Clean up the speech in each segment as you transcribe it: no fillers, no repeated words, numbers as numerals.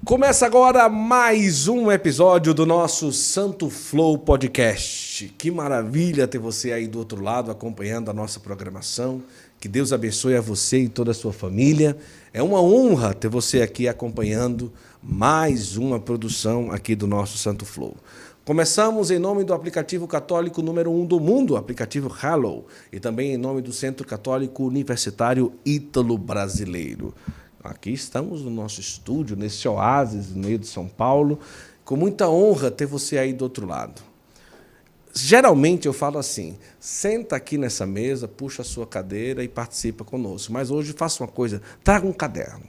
Começa agora mais um episódio do nosso Santo Flow Podcast. Que maravilha ter você aí do outro lado acompanhando a nossa programação. Que Deus abençoe a você e toda a sua família. É uma honra ter você aqui acompanhando mais uma produção aqui do nosso Santo Flow. Começamos em nome do aplicativo católico número 1 do mundo, o aplicativo Hallow, e também em nome do Centro Católico Universitário Ítalo-Brasileiro. Aqui estamos no nosso estúdio, nesse oásis no meio de São Paulo, com muita honra ter você aí do outro lado. Geralmente eu falo assim, senta aqui nessa mesa, puxa a sua cadeira e participa conosco. Mas hoje faça uma coisa, traga um caderno.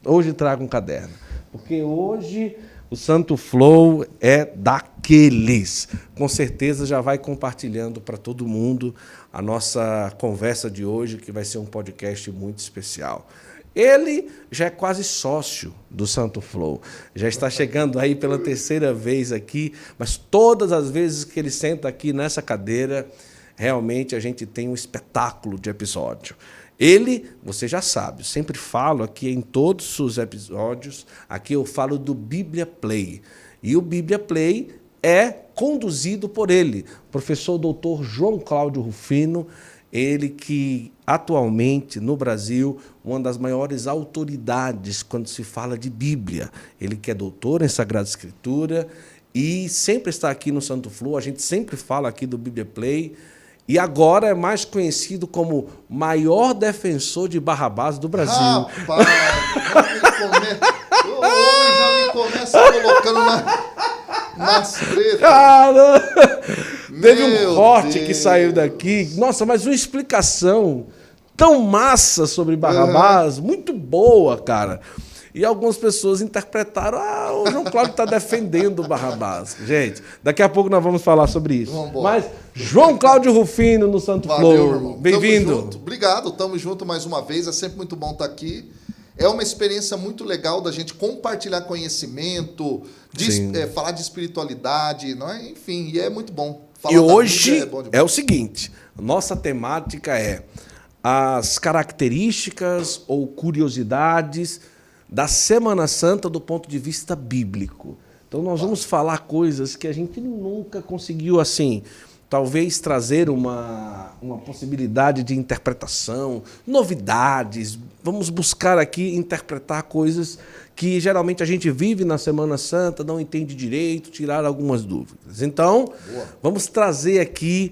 Hoje traga um caderno, porque hoje o Santo Flow é daqueles. Com certeza já vai compartilhando para todo mundo a nossa conversa de hoje, que vai ser um podcast muito especial. Ele já é quase sócio do Santo Flow, já está chegando aí pela terceira vez aqui, mas todas as vezes que ele senta aqui nessa cadeira, realmente a gente tem um espetáculo de episódio. Ele, você já sabe, eu sempre falo aqui em todos os episódios, aqui eu falo do Bíblia Play, e o Bíblia Play é conduzido por ele, professor doutor João Cláudio Rufino, ele que atualmente no Brasil, uma das maiores autoridades quando se fala de Bíblia. Ele que é doutor em Sagrada Escritura e sempre está aqui no Santo Flow, a gente sempre fala aqui do Bíblia Play, e agora é mais conhecido como maior defensor de Barrabás do Brasil. Rapaz, o homem já me começa colocando nas tretas. Cara, teve um corte Deus. que saiu daqui. Nossa, mas uma explicação tão massa sobre Barrabás, muito boa, cara. E algumas pessoas interpretaram, o João Cláudio está defendendo o Barrabás. Gente, daqui a pouco nós vamos falar sobre isso. Vambora. Mas João Cláudio Rufino no Santo Flow. Bem-vindo. Obrigado, estamos juntos mais uma vez. É sempre muito bom estar aqui. É uma experiência muito legal da gente compartilhar conhecimento, falar de espiritualidade, não é? Enfim, e é muito bom. Falar E hoje é o seguinte, nossa temática é as características ou curiosidades da Semana Santa do ponto de vista bíblico. Então nós vamos falar coisas que a gente nunca conseguiu, assim, talvez trazer uma possibilidade de interpretação, novidades. Vamos buscar aqui interpretar coisas que geralmente a gente vive na Semana Santa, não entende direito, tirar algumas dúvidas. Então, vamos trazer aqui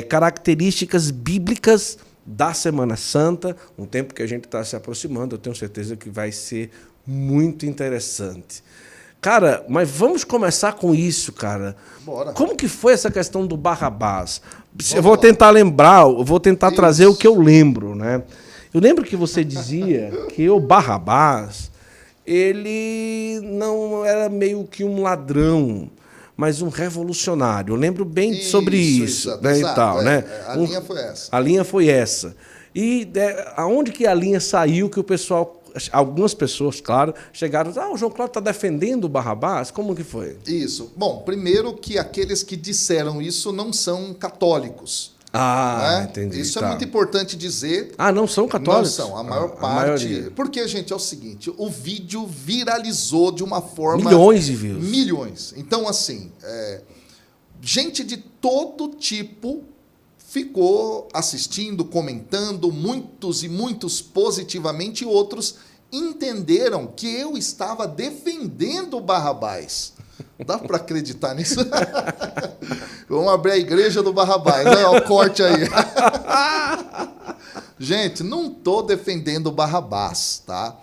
características bíblicas da Semana Santa, um tempo que a gente está se aproximando, eu tenho certeza que vai ser muito interessante. Cara, mas vamos começar com isso, cara. Bora. Como que foi essa questão do Barrabás? Eu vou tentar lembrar, eu vou tentar trazer o que eu lembro, né? Eu lembro que você dizia que o Barrabás, ele não era meio que um ladrão, mas um revolucionário. Eu lembro bem sobre isso, exato, né, e tal, né? A linha foi essa. A linha foi essa. E aonde que a linha saiu que o pessoal, algumas pessoas, claro, chegaram, o João Cláudio está defendendo o Barrabás? Como que foi? Isso. Bom, primeiro que aqueles que disseram isso não são católicos. Né? Entendi. Isso é muito importante dizer. Não são católicos? Não são, a maior parte. Maioria. Porque, gente, é o seguinte, o vídeo viralizou de uma forma... Milhões de views. Milhões. Então, assim, gente de todo tipo ficou assistindo, comentando, muitos e muitos positivamente, e outros entenderam que eu estava defendendo o Barrabás. Dá para acreditar nisso? Vamos abrir a igreja do Barrabás, né? Olha o corte aí. Gente, não estou defendendo o Barrabás, tá?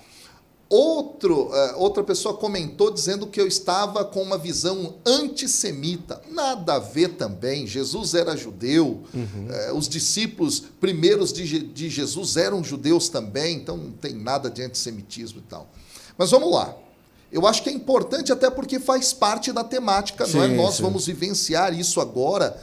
Outra pessoa comentou dizendo que eu estava com uma visão antissemita. Nada a ver também. Jesus era judeu. Os discípulos primeiros de Jesus eram judeus também. Então não tem nada de antissemitismo e tal. Mas vamos lá. Eu acho que é importante até porque faz parte da temática, não é? Nós vamos vivenciar isso agora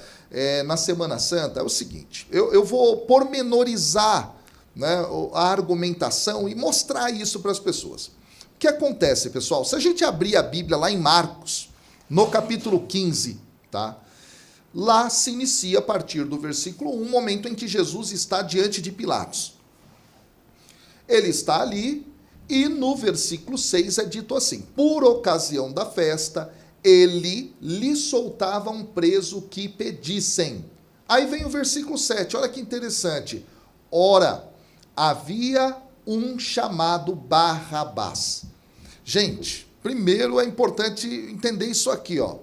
na Semana Santa. É o seguinte, eu vou pormenorizar, né, a argumentação e mostrar isso para as pessoas. O que acontece, pessoal? Se a gente abrir a Bíblia lá em Marcos, no capítulo 15, tá? Lá se inicia, a partir do versículo 1, o momento em que Jesus está diante de Pilatos. Ele está ali E no versículo 6 é dito assim: por ocasião da festa, ele lhe soltava um preso que pedissem. Aí vem o versículo 7, olha que interessante. Ora, havia um chamado Barrabás. Gente, primeiro é importante entender isso aqui, ó.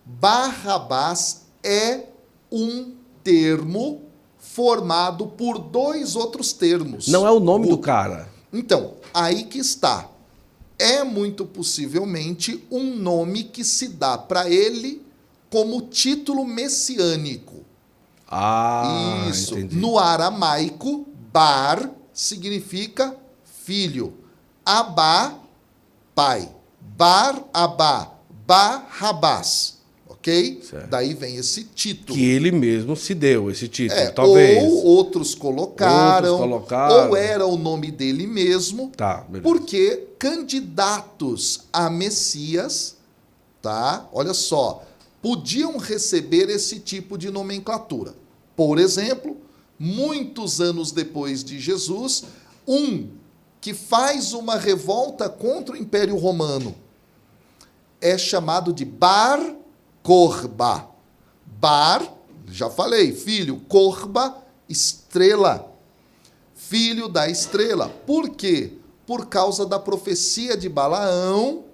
Barrabás é um termo formado por dois outros termos. Não é o nome do cara. Então, aí que está. É muito possivelmente um nome que se dá para ele como título messiânico. Ah, Isso. entendi. No aramaico, bar significa filho. Abá, pai. Bar, abá. Barrabás. Ok? Certo. Daí vem esse título. Que ele mesmo se deu esse título, talvez. Ou outros colocaram, ou era o nome dele mesmo, Tá, beleza. porque candidatos a Messias, tá? Olha só, podiam receber esse tipo de nomenclatura. Por exemplo, muitos anos depois de Jesus, um que faz uma revolta contra o Império Romano é chamado de Bar Corba. Bar, já falei, filho, Corba, estrela. Filho da estrela. Por quê? Por causa da profecia de Balaão,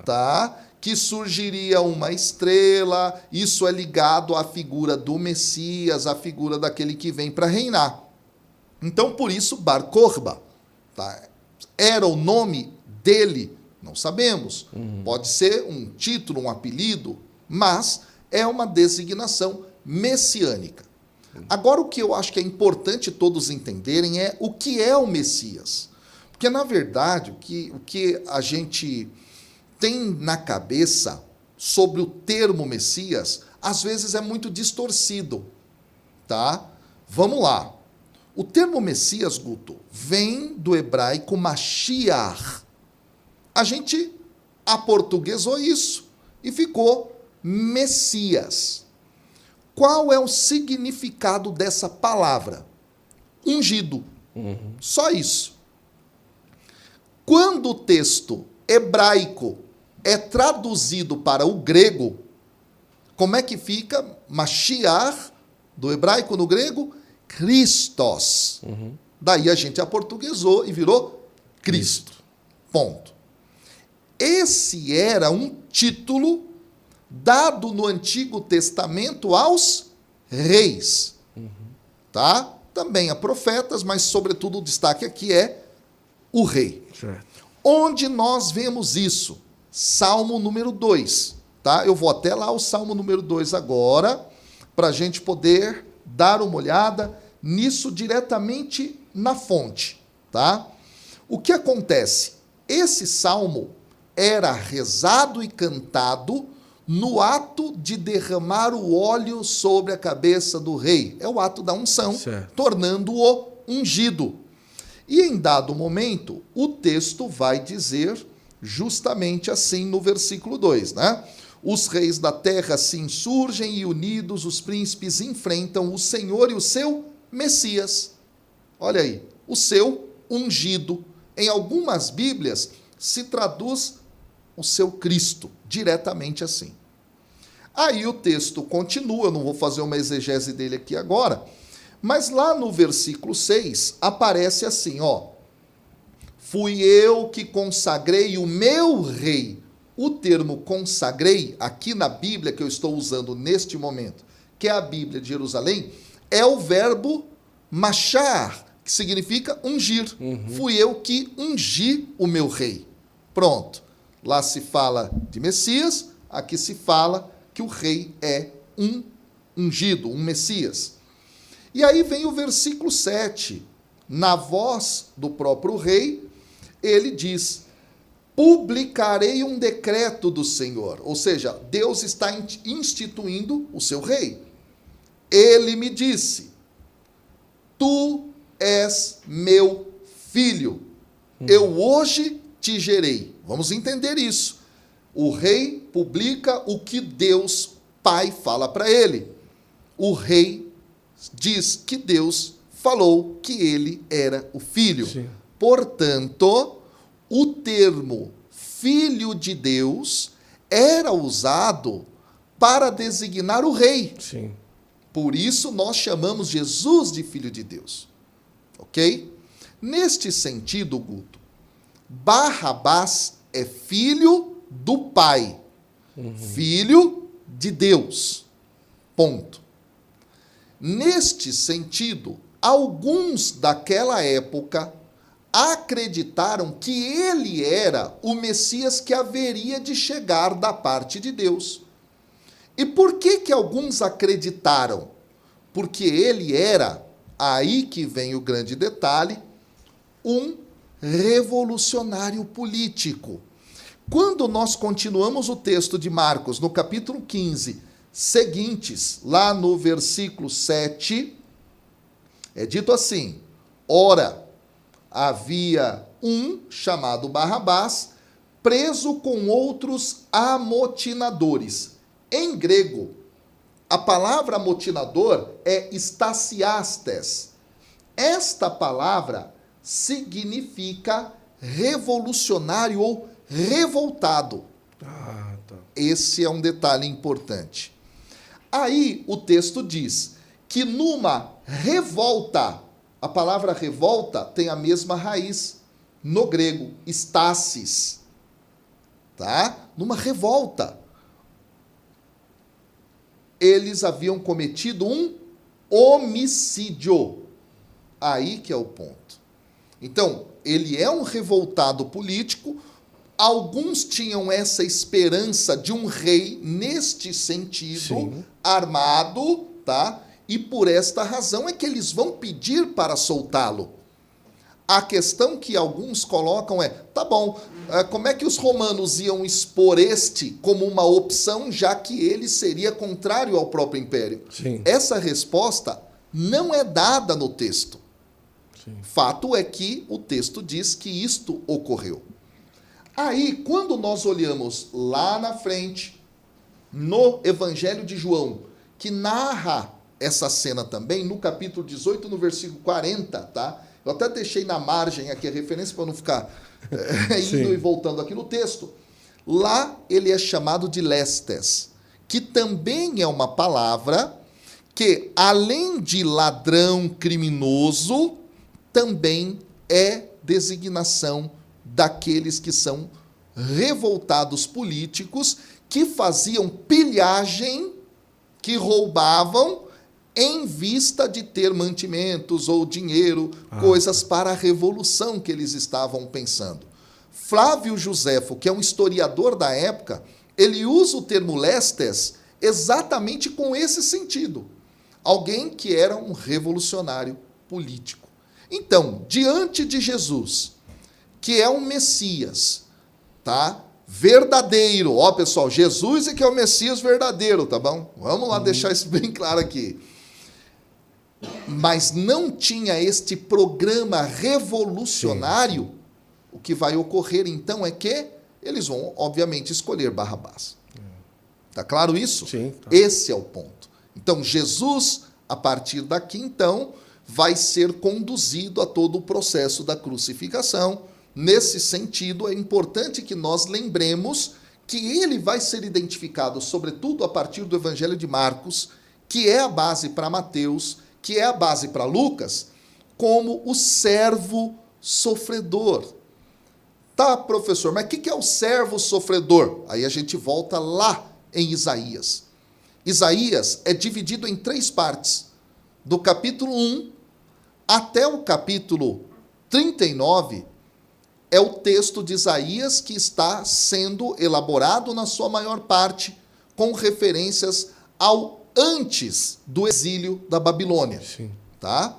tá? Que surgiria uma estrela. Isso é ligado à figura do Messias, à figura daquele que vem para reinar. Então, por isso, Bar Corba. Tá? Era o nome dele? Não sabemos. Pode ser um título, um apelido, mas é uma designação messiânica. Agora, o que eu acho que é importante todos entenderem é o que é o Messias. Porque, na verdade, o que a gente tem na cabeça sobre o termo Messias, às vezes é muito distorcido. Tá? Vamos lá. O termo Messias, Guto, vem do hebraico Mashiach. A gente aportuguesou isso e ficou Messias. Qual é o significado dessa palavra? Ungido. Só isso. Quando o texto hebraico é traduzido para o grego, como é que fica? Mashiach, do hebraico no grego, Christos. Daí a gente aportuguesou e virou Cristo. Ponto. Esse era um título dado no Antigo Testamento aos reis. Tá? Também a profetas, mas sobretudo o destaque aqui é o rei. Certo. Onde nós vemos isso? Salmo número 2. Tá? Eu vou até lá o Salmo número 2 agora, para a gente poder dar uma olhada nisso diretamente na fonte. Tá? O que acontece? Esse salmo era rezado e cantado no ato de derramar o óleo sobre a cabeça do rei. É o ato da unção, tornando-o ungido. E em dado momento, o texto vai dizer justamente assim no versículo 2, né? Os reis da terra se insurgem e unidos os príncipes enfrentam o Senhor e o seu Messias. Olha aí, o seu ungido. Em algumas Bíblias se traduz o seu Cristo, diretamente assim. Aí o texto continua, eu não vou fazer uma exegese dele aqui agora, mas lá no versículo 6 aparece assim, ó: fui eu que consagrei o meu rei. O termo consagrei, aqui na Bíblia que eu estou usando neste momento, que é a Bíblia de Jerusalém, é o verbo machar, que significa ungir. Fui eu que ungi o meu rei. Pronto. Lá se fala de Messias, aqui se fala que o rei é um ungido, um Messias. E aí vem o versículo 7. Na voz do próprio rei, ele diz: publicarei um decreto do Senhor. Ou seja, Deus está instituindo o seu rei. Ele me disse: tu és meu filho. Eu hoje te gerei. Vamos entender isso. O rei publica o que Deus Pai fala para ele. O rei diz que Deus falou que ele era o filho. Sim. Portanto, termo Filho de Deus era usado para designar o rei. Sim. Por isso nós chamamos Jesus de Filho de Deus. Ok? Neste sentido, Guto, Barrabás é filho do Pai. Filho de Deus. Ponto. Neste sentido, alguns daquela época acreditaram que ele era o Messias que haveria de chegar da parte de Deus. E por que alguns acreditaram? Porque ele era, aí que vem o grande detalhe, um revolucionário político. Quando nós continuamos o texto de Marcos, no capítulo 15, seguintes, lá no versículo 7, é dito assim: ora, havia um chamado Barrabás, preso com outros amotinadores. Em grego, a palavra amotinador é stasiastes. Esta palavra significa revolucionário ou revoltado. Ah, tá. Esse é um detalhe importante. Aí o texto diz que numa revolta, a palavra revolta tem a mesma raiz no grego, stasis. Tá? Numa revolta. Eles haviam cometido um homicídio. Aí que é o ponto. Então, ele é um revoltado político. Alguns tinham essa esperança de um rei neste sentido, sim, armado, tá? E por esta razão é que eles vão pedir para soltá-lo. A questão que alguns colocam é, tá bom, como é que os romanos iam expor este como uma opção, já que ele seria contrário ao próprio império? Sim. Essa resposta não é dada no texto. Sim. Fato é que o texto diz que isto ocorreu. Aí, quando nós olhamos lá na frente, no Evangelho de João, que narra essa cena também, no capítulo 18, no versículo 40, tá? Eu até deixei na margem aqui a referência para não ficar indo e voltando aqui no texto. Lá ele é chamado de lestes, que também é uma palavra que, além de ladrão criminoso, também é designação daqueles que são revoltados políticos, que faziam pilhagem, que roubavam em vista de ter mantimentos ou dinheiro, coisas para a revolução que eles estavam pensando. Flávio Josefo, que é um historiador da época, ele usa o termo lestes exatamente com esse sentido. Alguém que era um revolucionário político. Então, diante de Jesus, que é um Messias, tá? Verdadeiro. Ó, pessoal, Jesus é que é o Messias verdadeiro, tá bom? Vamos lá deixar isso bem claro aqui. Mas não tinha este programa revolucionário. Sim. O que vai ocorrer, então, é que eles vão, obviamente, escolher Barrabás. Tá claro isso? Sim. Tá. Esse é o ponto. Então, Jesus, a partir daqui, então, vai ser conduzido a todo o processo da crucificação. Nesse sentido, é importante que nós lembremos que ele vai ser identificado, sobretudo a partir do Evangelho de Marcos, que é a base para Mateus, que é a base para Lucas, como o servo sofredor. Tá, professor, mas o que é o servo sofredor? Aí a gente volta lá em Isaías. Isaías é dividido em 3 partes. Do capítulo 1 até o capítulo 39, é o texto de Isaías que está sendo elaborado na sua maior parte com referências ao antes do exílio da Babilônia. Sim. Tá?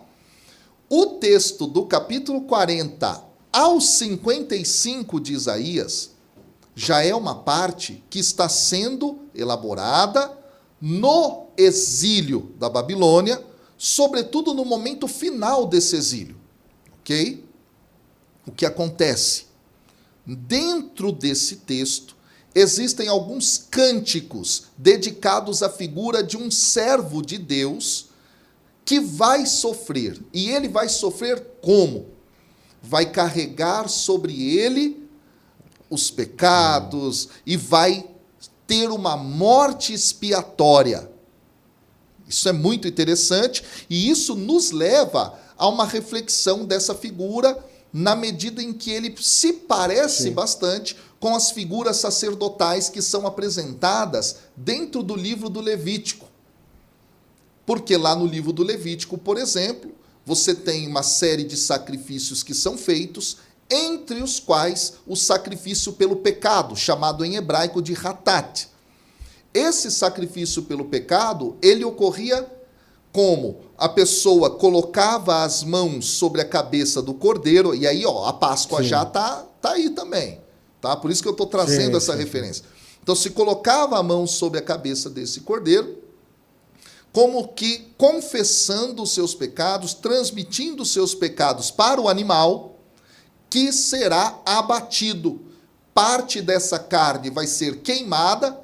O texto do capítulo 40 ao 55 de Isaías já é uma parte que está sendo elaborada no exílio da Babilônia, sobretudo no momento final desse exílio. Ok? O que acontece? Dentro desse texto, existem alguns cânticos dedicados à figura de um servo de Deus que vai sofrer. E ele vai sofrer como? Vai carregar sobre ele os pecados e vai ter uma morte expiatória. Isso é muito interessante e isso nos leva a uma reflexão dessa figura na medida em que ele se parece bastante com as figuras sacerdotais que são apresentadas dentro do livro do Levítico. Porque lá no livro do Levítico, por exemplo, você tem uma série de sacrifícios que são feitos, entre os quais o sacrifício pelo pecado, chamado em hebraico de hatat. Esse sacrifício pelo pecado, ele ocorria como? A pessoa colocava as mãos sobre a cabeça do cordeiro, e aí a Páscoa já está aí também. Tá? Por isso que eu estou trazendo essa referência. Então, se colocava a mão sobre a cabeça desse cordeiro, como que confessando os seus pecados, transmitindo os seus pecados para o animal, que será abatido. Parte dessa carne vai ser queimada,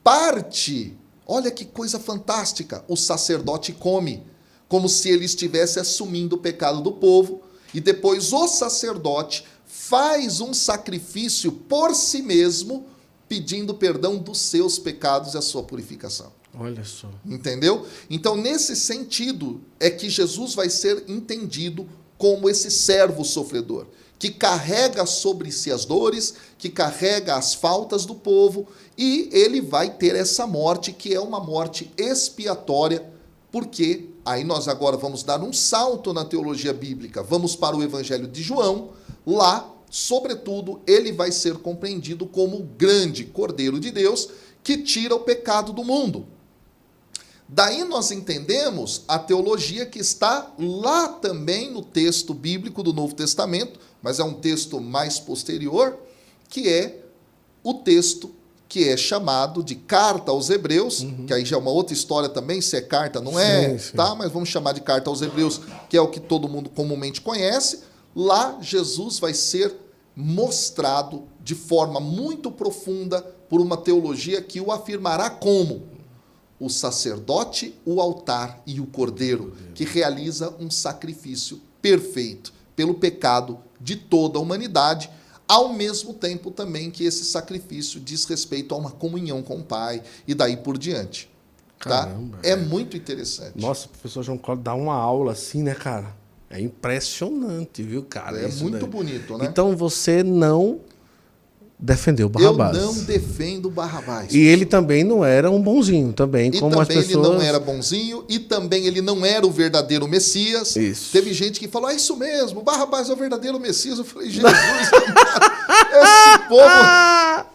parte, olha que coisa fantástica, o sacerdote come, como se ele estivesse assumindo o pecado do povo, e depois o sacerdote faz um sacrifício por si mesmo, pedindo perdão dos seus pecados e a sua purificação. Olha só. Entendeu? Então, nesse sentido, é que Jesus vai ser entendido como esse servo sofredor, que carrega sobre si as dores, que carrega as faltas do povo, e ele vai ter essa morte, que é uma morte expiatória, porque aí nós agora vamos dar um salto na teologia bíblica, vamos para o Evangelho de João, lá, sobretudo, ele vai ser compreendido como o grande Cordeiro de Deus, que tira o pecado do mundo. Daí nós entendemos a teologia que está lá também no texto bíblico do Novo Testamento, mas é um texto mais posterior, que é o texto que é chamado de Carta aos Hebreus, que aí já é uma outra história também, se é carta, não é, sim. tá? Mas vamos chamar de Carta aos Hebreus, que é o que todo mundo comumente conhece. Lá Jesus vai ser mostrado de forma muito profunda por uma teologia que o afirmará como o sacerdote, o altar e o cordeiro, que realiza um sacrifício perfeito pelo pecado de toda a humanidade, ao mesmo tempo também que esse sacrifício diz respeito a uma comunhão com o Pai e daí por diante. Tá? Caramba, é muito interessante. Nossa, o professor João Cláudio dá uma aula assim, né, cara? É impressionante, viu, cara? É isso muito daí. bonito, né? Então você não defendeu Barrabás. Eu não defendo Barrabás. E ele também não era um bonzinho, também, E como também as pessoas... ele não era bonzinho, e também ele não era o verdadeiro Messias. Isso. Teve gente que falou, é isso mesmo, Barrabás é o verdadeiro Messias. Eu falei, Jesus, esse povo...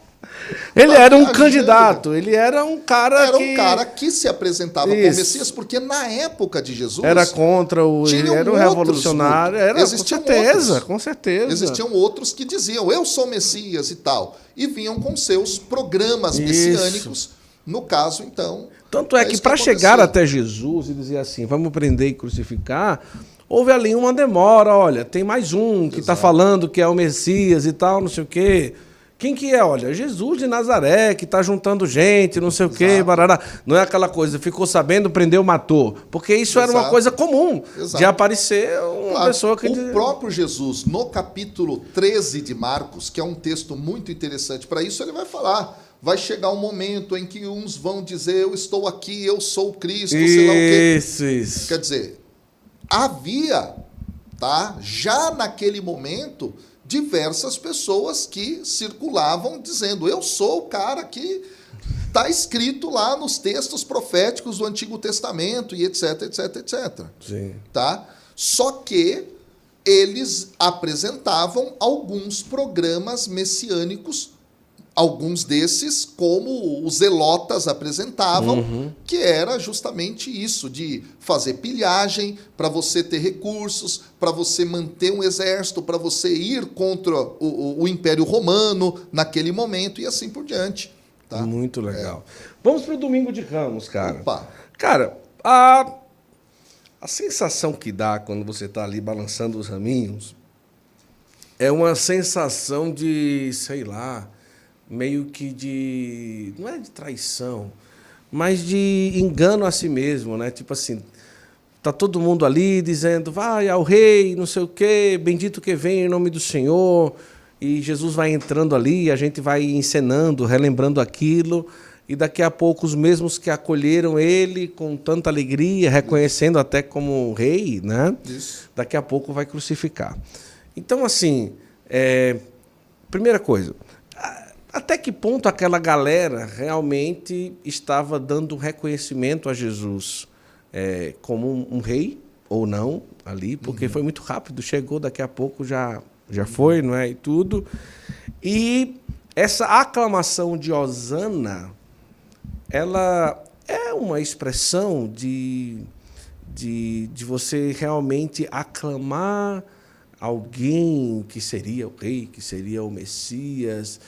Ele tá era um viajando. candidato, ele era um cara Era que... um cara que se apresentava como Isso. Messias, porque na época de Jesus... Era contra o... Ele tinham era um outros revolucionário. Era, existiam com certeza, outros. com certeza. Existiam outros que diziam, eu sou Messias e tal. E vinham com seus programas Isso. messiânicos. No caso, então... Tanto é que isso para chegar acontecia. até Jesus e dizer assim, vamos prender e crucificar, houve ali uma demora, olha, tem mais um que está falando que é o Messias e tal, não sei o quê. Quem que é? Olha, Jesus de Nazaré, que está juntando gente, não sei o quê, barará. Não é aquela coisa, ficou sabendo, prendeu, matou. Porque isso era uma Exato. coisa comum, Exato. de aparecer uma Claro, pessoa que... o próprio Jesus, no capítulo 13 de Marcos, que é um texto muito interessante para isso, ele vai falar, vai chegar um momento em que uns vão dizer, eu estou aqui, eu sou o Cristo, sei lá o quê. Isso. Quer dizer, havia, tá, já naquele momento, diversas pessoas que circulavam dizendo, eu sou o cara que está escrito lá nos textos proféticos do Antigo Testamento e etc, etc, etc. Sim. Tá? Só que eles apresentavam alguns programas messiânicos, alguns desses, como os zelotas apresentavam, que era justamente isso, de fazer pilhagem para você ter recursos, para você manter um exército, para você ir contra o Império Romano naquele momento e assim por diante. Tá? Muito legal. Vamos para o Domingo de Ramos, cara. Opa. Cara, a sensação que dá quando você está ali balançando os raminhos é uma sensação de, sei lá, meio que de... não é de traição, mas de engano a si mesmo, né? Tipo assim, tá todo mundo ali dizendo, vai ao rei, não sei o quê, bendito que vem em nome do Senhor, e Jesus vai entrando ali, e a gente vai encenando, relembrando aquilo, e daqui a pouco os mesmos que acolheram ele com tanta alegria, reconhecendo até como rei, né? Isso. Daqui a pouco vai crucificar. Então, assim, primeira coisa, até que ponto aquela galera realmente estava dando reconhecimento a Jesus como um rei ou não ali, porque foi muito rápido, chegou, daqui a pouco já foi, não é? E tudo. E essa aclamação de Hosana, ela é uma expressão de você realmente aclamar alguém que seria o rei, que seria o Messias.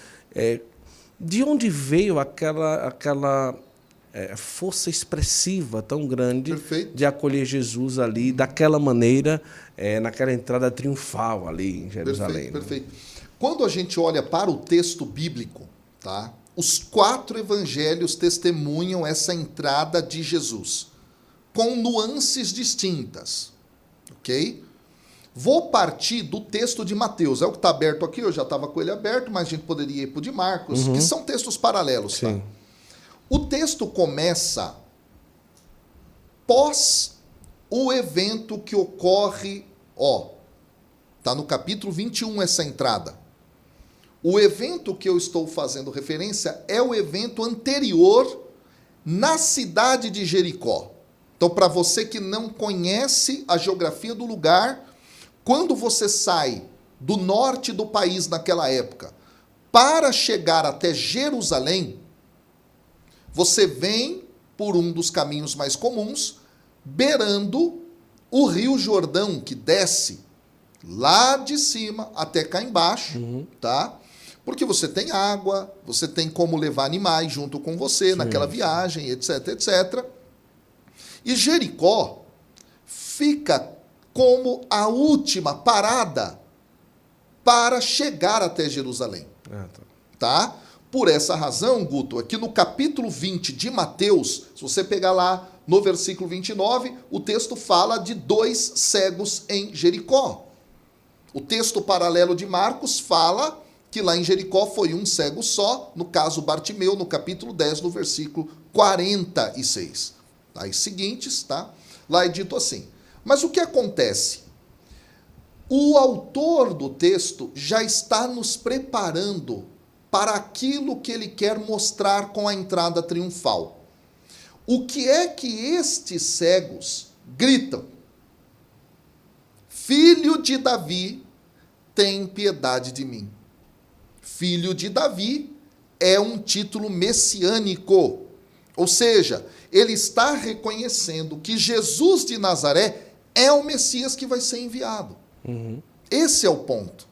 De onde veio aquela força expressiva tão grande Perfeito. de acolher Jesus ali, daquela maneira, naquela entrada triunfal ali em Jerusalém? Perfeito, perfeito. Quando a gente olha para o texto bíblico, tá? Os 4 evangelhos testemunham essa entrada de Jesus, com nuances distintas, ok? Vou partir do texto de Mateus, é o que está aberto aqui, eu já estava com ele aberto, mas a gente poderia ir para o de Marcos, que são textos paralelos. Tá? Sim. O texto começa pós o evento que ocorre, está no capítulo 21 essa entrada. O evento que eu estou fazendo referência é o evento anterior na cidade de Jericó. Então, para você que não conhece a geografia do lugar, quando você sai do norte do país naquela época para chegar até Jerusalém, você vem por um dos caminhos mais comuns, beirando o Rio Jordão, que desce lá de cima até cá embaixo, tá? Porque você tem água, você tem como levar animais junto com você naquela viagem, etc, etc. E Jericó fica como a última parada para chegar até Jerusalém. Tá? Por essa razão, Guto, aqui no capítulo 20 de Mateus, se você pegar lá no versículo 29, o texto fala de 2 cegos em Jericó. O texto paralelo de Marcos fala que lá em Jericó foi um cego só, no caso Bartimeu, no capítulo 10, no versículo 46. Aí seguintes, tá? Lá é dito assim. Mas o que acontece? O autor do texto já está nos preparando para aquilo que ele quer mostrar com a entrada triunfal. O que é que estes cegos gritam? Filho de Davi, tem piedade de mim. Filho de Davi é um título messiânico. Ou seja, ele está reconhecendo que Jesus de Nazaré é o Messias que vai ser enviado. Esse é o ponto.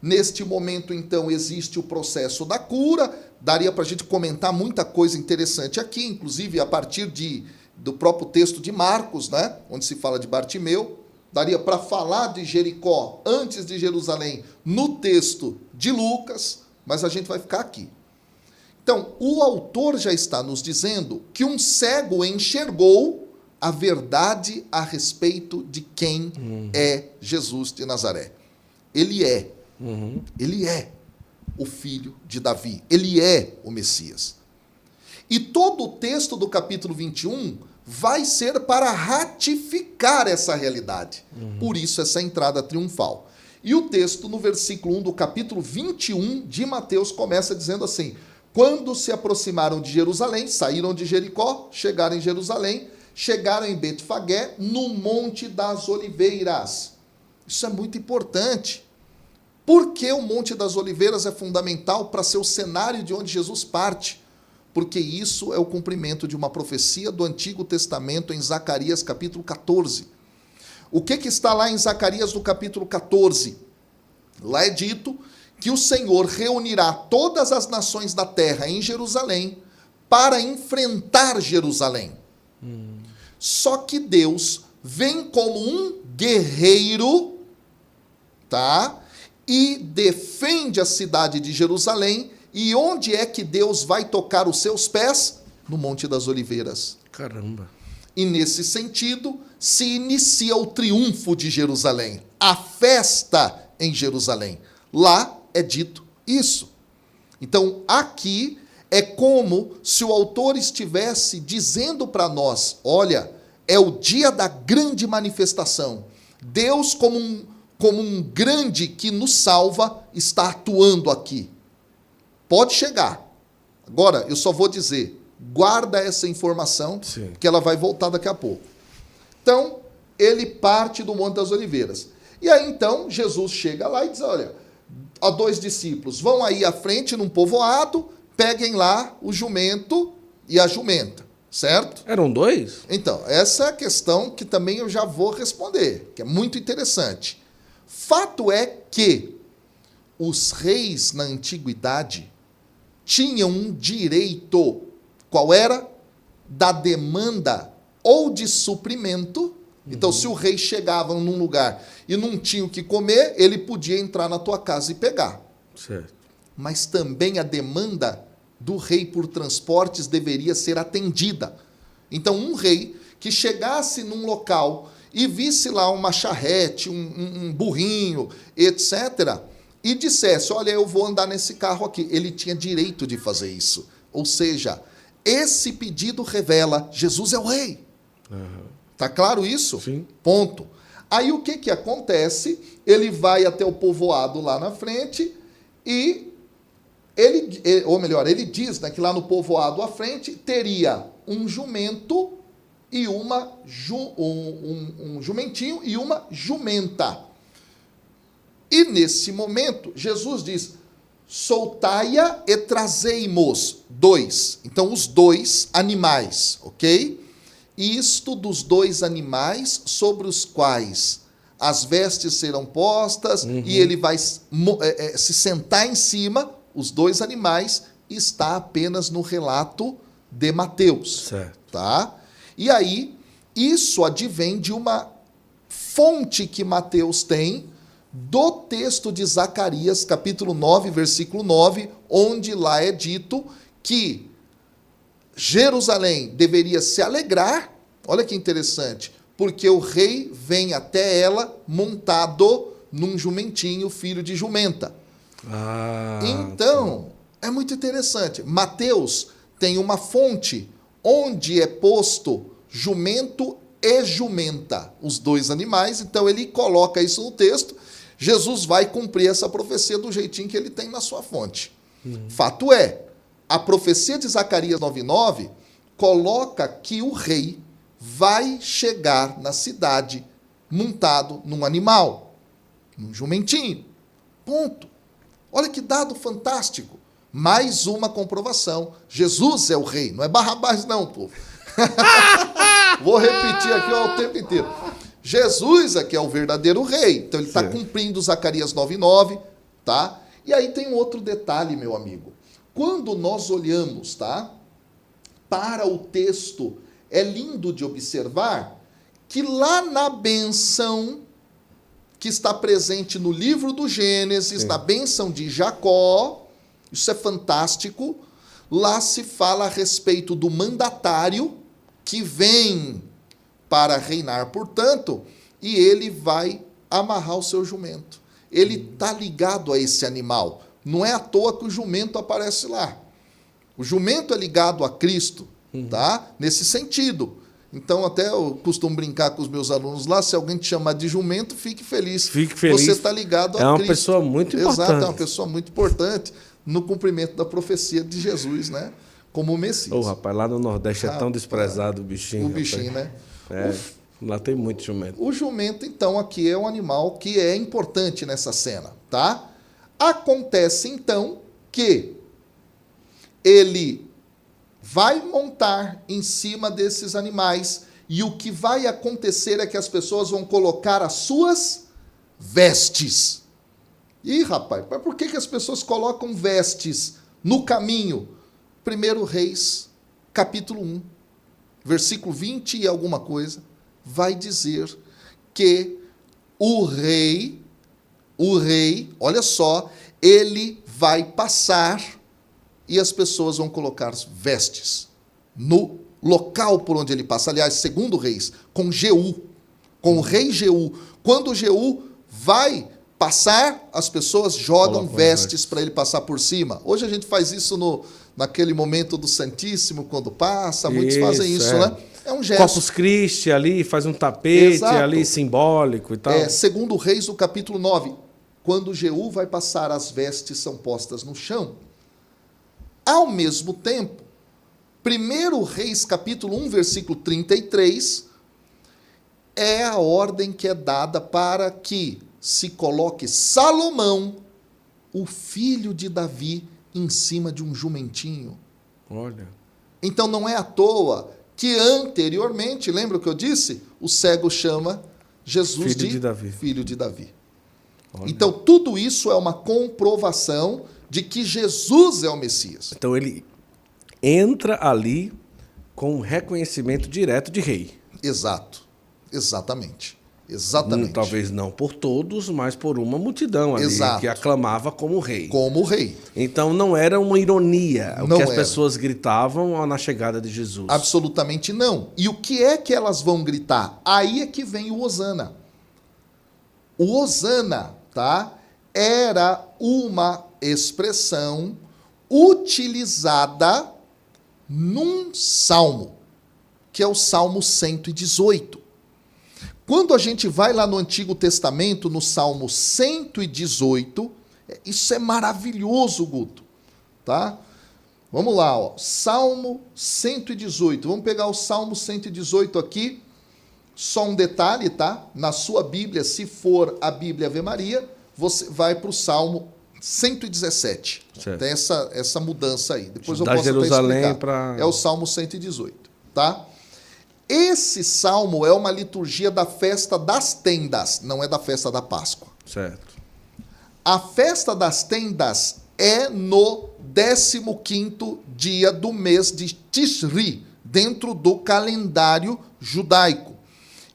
Neste momento, então, existe o processo da cura. Daria para a gente comentar muita coisa interessante aqui, inclusive a partir do próprio texto de Marcos, né? Onde se fala de Bartimeu. Daria para falar de Jericó antes de Jerusalém no texto de Lucas, mas a gente vai ficar aqui. Então, o autor já está nos dizendo que um cego enxergou a verdade a respeito de quem é Jesus de Nazaré. Ele é o filho de Davi. Ele é o Messias. E todo o texto do capítulo 21 vai ser para ratificar essa realidade. Por isso, essa entrada triunfal. E o texto, no versículo 1 do capítulo 21 de Mateus, começa dizendo assim: quando se aproximaram de Jerusalém, saíram de Jericó, chegaram em Jerusalém, chegaram em Betfagé, no Monte das Oliveiras. Isso é muito importante. Por que o Monte das Oliveiras é fundamental para ser o cenário de onde Jesus parte? Porque isso é o cumprimento de uma profecia do Antigo Testamento em Zacarias capítulo 14. O que está lá em Zacarias no capítulo 14? Lá é dito que o Senhor reunirá todas as nações da terra em Jerusalém para enfrentar Jerusalém. Só que Deus vem como um guerreiro, tá? E defende a cidade de Jerusalém. E onde é que Deus vai tocar os seus pés? No Monte das Oliveiras. Caramba. E nesse sentido, se inicia o triunfo de Jerusalém, a festa em Jerusalém. Lá é dito isso. Então, aqui é como se o autor estivesse dizendo para nós, olha, é o dia da grande manifestação. Deus, como um grande que nos salva, está atuando aqui. Pode chegar. Agora, eu só vou dizer, guarda essa informação, Sim. que ela vai voltar daqui a pouco. Então, ele parte do Monte das Oliveiras. E aí, então, Jesus chega lá e diz, olha, a 2 discípulos, vão aí à frente num povoado, peguem lá o jumento e a jumenta, certo? Eram 2? Então, essa é a questão que também eu já vou responder, que é muito interessante. Fato é que os reis na antiguidade tinham um direito, qual era? Da demanda ou de suprimento. Então, se o rei chegava num lugar e não tinha o que comer, ele podia entrar na tua casa e pegar. Certo. Mas também a demanda do rei por transportes deveria ser atendida. Então, um rei que chegasse num local e visse lá uma charrete, um burrinho, etc., e dissesse, olha, eu vou andar nesse carro aqui, ele tinha direito de fazer isso. Ou seja, esse pedido revela, Jesus é o rei. Tá claro isso? Sim. Ponto. Aí o que acontece? Ele vai até o povoado lá na frente e ele diz, né, que lá no povoado à frente teria um jumento e um jumentinho e uma jumenta. E nesse momento, Jesus diz, soltai-a e trazei-mos. 2. Então, os 2 animais, ok? Isto dos 2 animais sobre os quais as vestes serão postas e ele vai se sentar em cima, os 2 animais, está apenas no relato de Mateus. Certo. Tá? E aí, isso advém de uma fonte que Mateus tem do texto de Zacarias, capítulo 9, versículo 9, onde lá é dito que Jerusalém deveria se alegrar, olha que interessante, porque o rei vem até ela montado num jumentinho, filho de jumenta. Então, é muito interessante. Mateus tem uma fonte onde é posto jumento e jumenta, os 2 animais, então ele coloca isso no texto. Jesus vai cumprir essa profecia do jeitinho que ele tem na sua fonte. Fato é, a profecia de Zacarias 9:9 coloca que o rei vai chegar na cidade montado num animal, num jumentinho. Ponto. Olha que dado fantástico. Mais uma comprovação. Jesus é o rei, não é Barrabás não, povo. Vou repetir aqui o tempo inteiro. Jesus aqui é o verdadeiro rei. Então ele está cumprindo Zacarias 9:9, tá? E aí tem um outro detalhe, meu amigo. Quando nós olhamos, tá, para o texto, é lindo de observar que lá na bênção que está presente no livro do Gênesis, na bênção de Jacó, isso é fantástico, lá se fala a respeito do mandatário que vem para reinar, portanto, e ele vai amarrar o seu jumento. Ele está ligado a esse animal. Não é à toa que o jumento aparece lá. O jumento é ligado a Cristo, tá? Nesse sentido. Então, até eu costumo brincar com os meus alunos lá, se alguém te chamar de jumento, fique feliz. Fique feliz. Você está ligado a Cristo. É uma pessoa muito importante. Exato, é uma pessoa muito importante no cumprimento da profecia de Jesus, né? Como o Messias. Ô, rapaz, lá no Nordeste é tão desprezado o bichinho. O bichinho, rapaz. né? Lá tem muito jumento. O jumento, então, aqui é um animal que é importante nessa cena, tá? Acontece, então, que ele vai montar em cima desses animais e o que vai acontecer é que as pessoas vão colocar as suas vestes. Ih, rapaz, mas por que as pessoas colocam vestes no caminho? 1 Reis, capítulo 1, versículo 20 e alguma coisa, vai dizer que o rei, olha só, ele vai passar e as pessoas vão colocar vestes no local por onde ele passa. Aliás, segundo Reis, com Jeú, com o rei Jeú. Quando Jeú vai passar, as pessoas jogam Colocam vestes para ele passar por cima. Hoje a gente faz isso naquele momento do Santíssimo, quando passa, muitos fazem isso, né? É um gesto. Corpus Christi ali, faz um tapete. Exato. Ali simbólico e tal. Segundo Reis, o capítulo 9, quando Jeú vai passar, as vestes são postas no chão. Ao mesmo tempo, 1 Reis, capítulo 1, versículo 33, é a ordem que é dada para que se coloque Salomão, o filho de Davi, em cima de um jumentinho. Olha. Então não é à toa que anteriormente, lembra o que eu disse? O cego chama Jesus Filho de Davi. Filho de Davi. Olha. Então tudo isso é uma comprovação de que Jesus é o Messias. Então ele entra ali com um reconhecimento direto de rei. Exato. Exatamente. Exatamente. Talvez não por todos, mas por uma multidão ali que aclamava como rei. Como rei. Então não era uma ironia o Não que as era. pessoas gritavam na chegada de Jesus. Absolutamente não. E o que é que elas vão gritar? Aí é que vem o Hosana. O Hosana, tá? Era uma expressão utilizada num salmo, que é o Salmo 118. Quando a gente vai lá no Antigo Testamento, no Salmo 118, isso é maravilhoso, Guto, tá? Vamos lá, ó. Salmo 118. Vamos pegar o Salmo 118 aqui. Só um detalhe, tá? Na sua Bíblia, se for a Bíblia Ave Maria, você vai para o Salmo 117. Certo. Tem essa mudança aí. Depois eu Da posso Jerusalém até explicar. É o Salmo 118, tá? Esse salmo é uma liturgia da festa das tendas, não é da festa da Páscoa. Certo. A festa das tendas é no 15º dia do mês de Tishri, dentro do calendário judaico.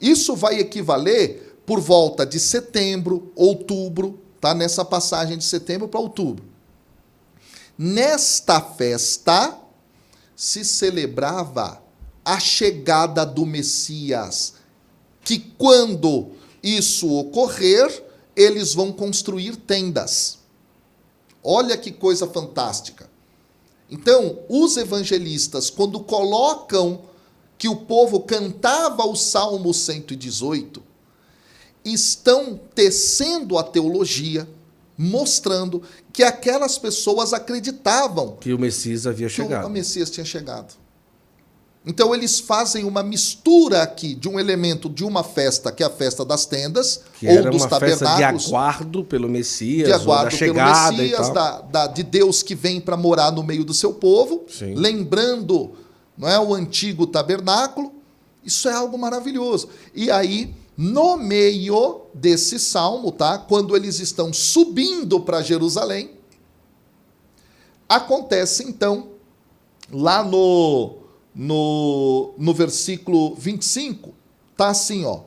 Isso vai equivaler por volta de setembro, outubro, tá? Nessa passagem de setembro para outubro. Nesta festa se celebrava a chegada do Messias, que quando isso ocorrer, eles vão construir tendas. Olha que coisa fantástica. Então, os evangelistas, quando colocam que o povo cantava o Salmo 118, estão tecendo a teologia, mostrando que aquelas pessoas acreditavam que o Messias havia chegado. Que o Messias tinha chegado. Então, eles fazem uma mistura aqui de um elemento de uma festa, que é a festa das tendas, que ou era dos uma tabernáculos. Festa de aguardo pelo Messias, de aguardo da chegada pelo Messias, e tal. de Deus que vem para morar no meio do seu povo, Sim. Lembrando, não é, o antigo tabernáculo. Isso é algo maravilhoso. E aí, no meio desse salmo, tá, quando eles estão subindo para Jerusalém, acontece então, lá no versículo 25, tá assim, ó.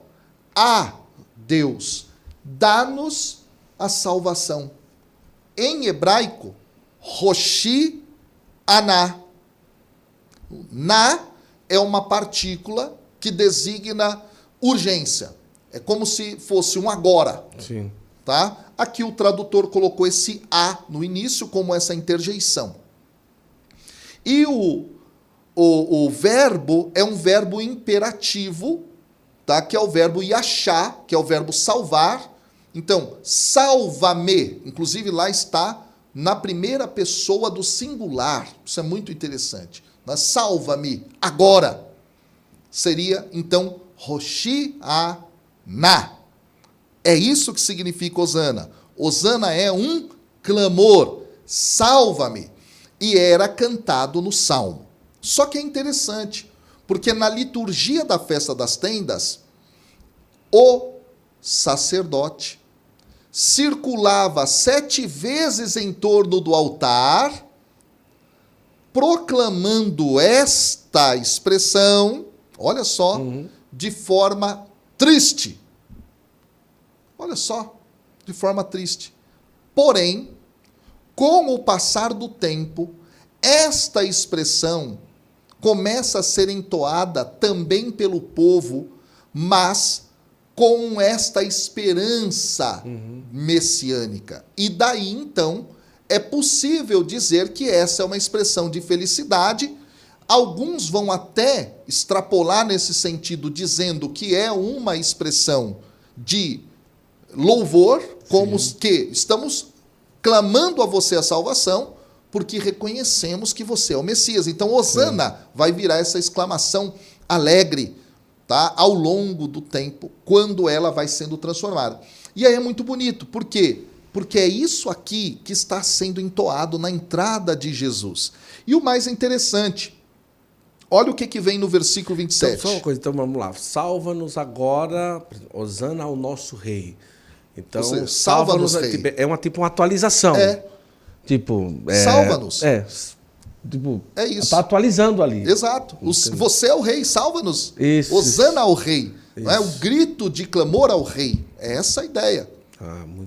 Ah, Deus, dá-nos a salvação. Em hebraico, Roshi Aná. Na é uma partícula que designa urgência. É como se fosse um agora. Sim. Tá? Aqui o tradutor colocou esse A no início como essa interjeição. E o verbo é um verbo imperativo, tá? Que é o verbo yachá, que é o verbo salvar. Então, salva-me. Inclusive, lá está na primeira pessoa do singular. Isso é muito interessante. Mas salva-me agora. Seria, então, Roshi Aná. É isso que significa Hosana. Hosana é um clamor. Salva-me. E era cantado no Salmo. Só que é interessante, porque na liturgia da festa das tendas, o sacerdote circulava 7 vezes em torno do altar, proclamando esta expressão, olha só, de forma triste. Olha só, de forma triste. Porém, com o passar do tempo, esta expressão começa a ser entoada também pelo povo, mas com esta esperança messiânica. E daí, então, é possível dizer que essa é uma expressão de felicidade. Alguns vão até extrapolar nesse sentido, dizendo que é uma expressão de louvor, como que estamos clamando a você a salvação, porque reconhecemos que você é o Messias. Então, Hosana vai virar essa exclamação alegre, tá? Ao longo do tempo, quando ela vai sendo transformada. E aí é muito bonito. Por quê? Porque é isso aqui que está sendo entoado na entrada de Jesus. E o mais interessante, olha o que vem no versículo 27. Então, só uma coisa, então vamos lá. Salva-nos agora, Hosana ao nosso rei. Então, Ou seja, salva-nos, rei. É uma atualização. Salva-nos. É isso. Está atualizando ali. Exato. Você é o rei, salva-nos. Isso. Hosana ao rei. Não é? O grito de clamor ao rei. É essa a ideia.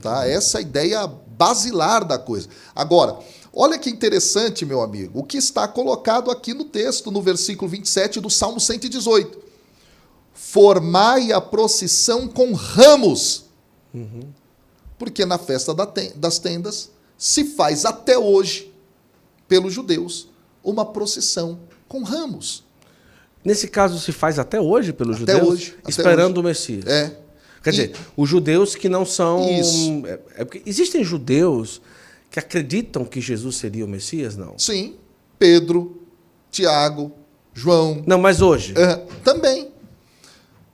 Tá? Essa é a ideia basilar da coisa. Agora, olha que interessante, meu amigo, o que está colocado aqui no texto, no versículo 27 do Salmo 118. Formai a procissão com ramos. Porque na festa das tendas se faz até hoje, pelos judeus, uma procissão com ramos. Nesse caso se faz até hoje pelos até judeus? Hoje, esperando hoje. o Messias. Quer dizer, os judeus que não são... Isso. Porque existem judeus que acreditam que Jesus seria o Messias, não? Sim. Pedro, Tiago, João. Não, mas hoje? Também.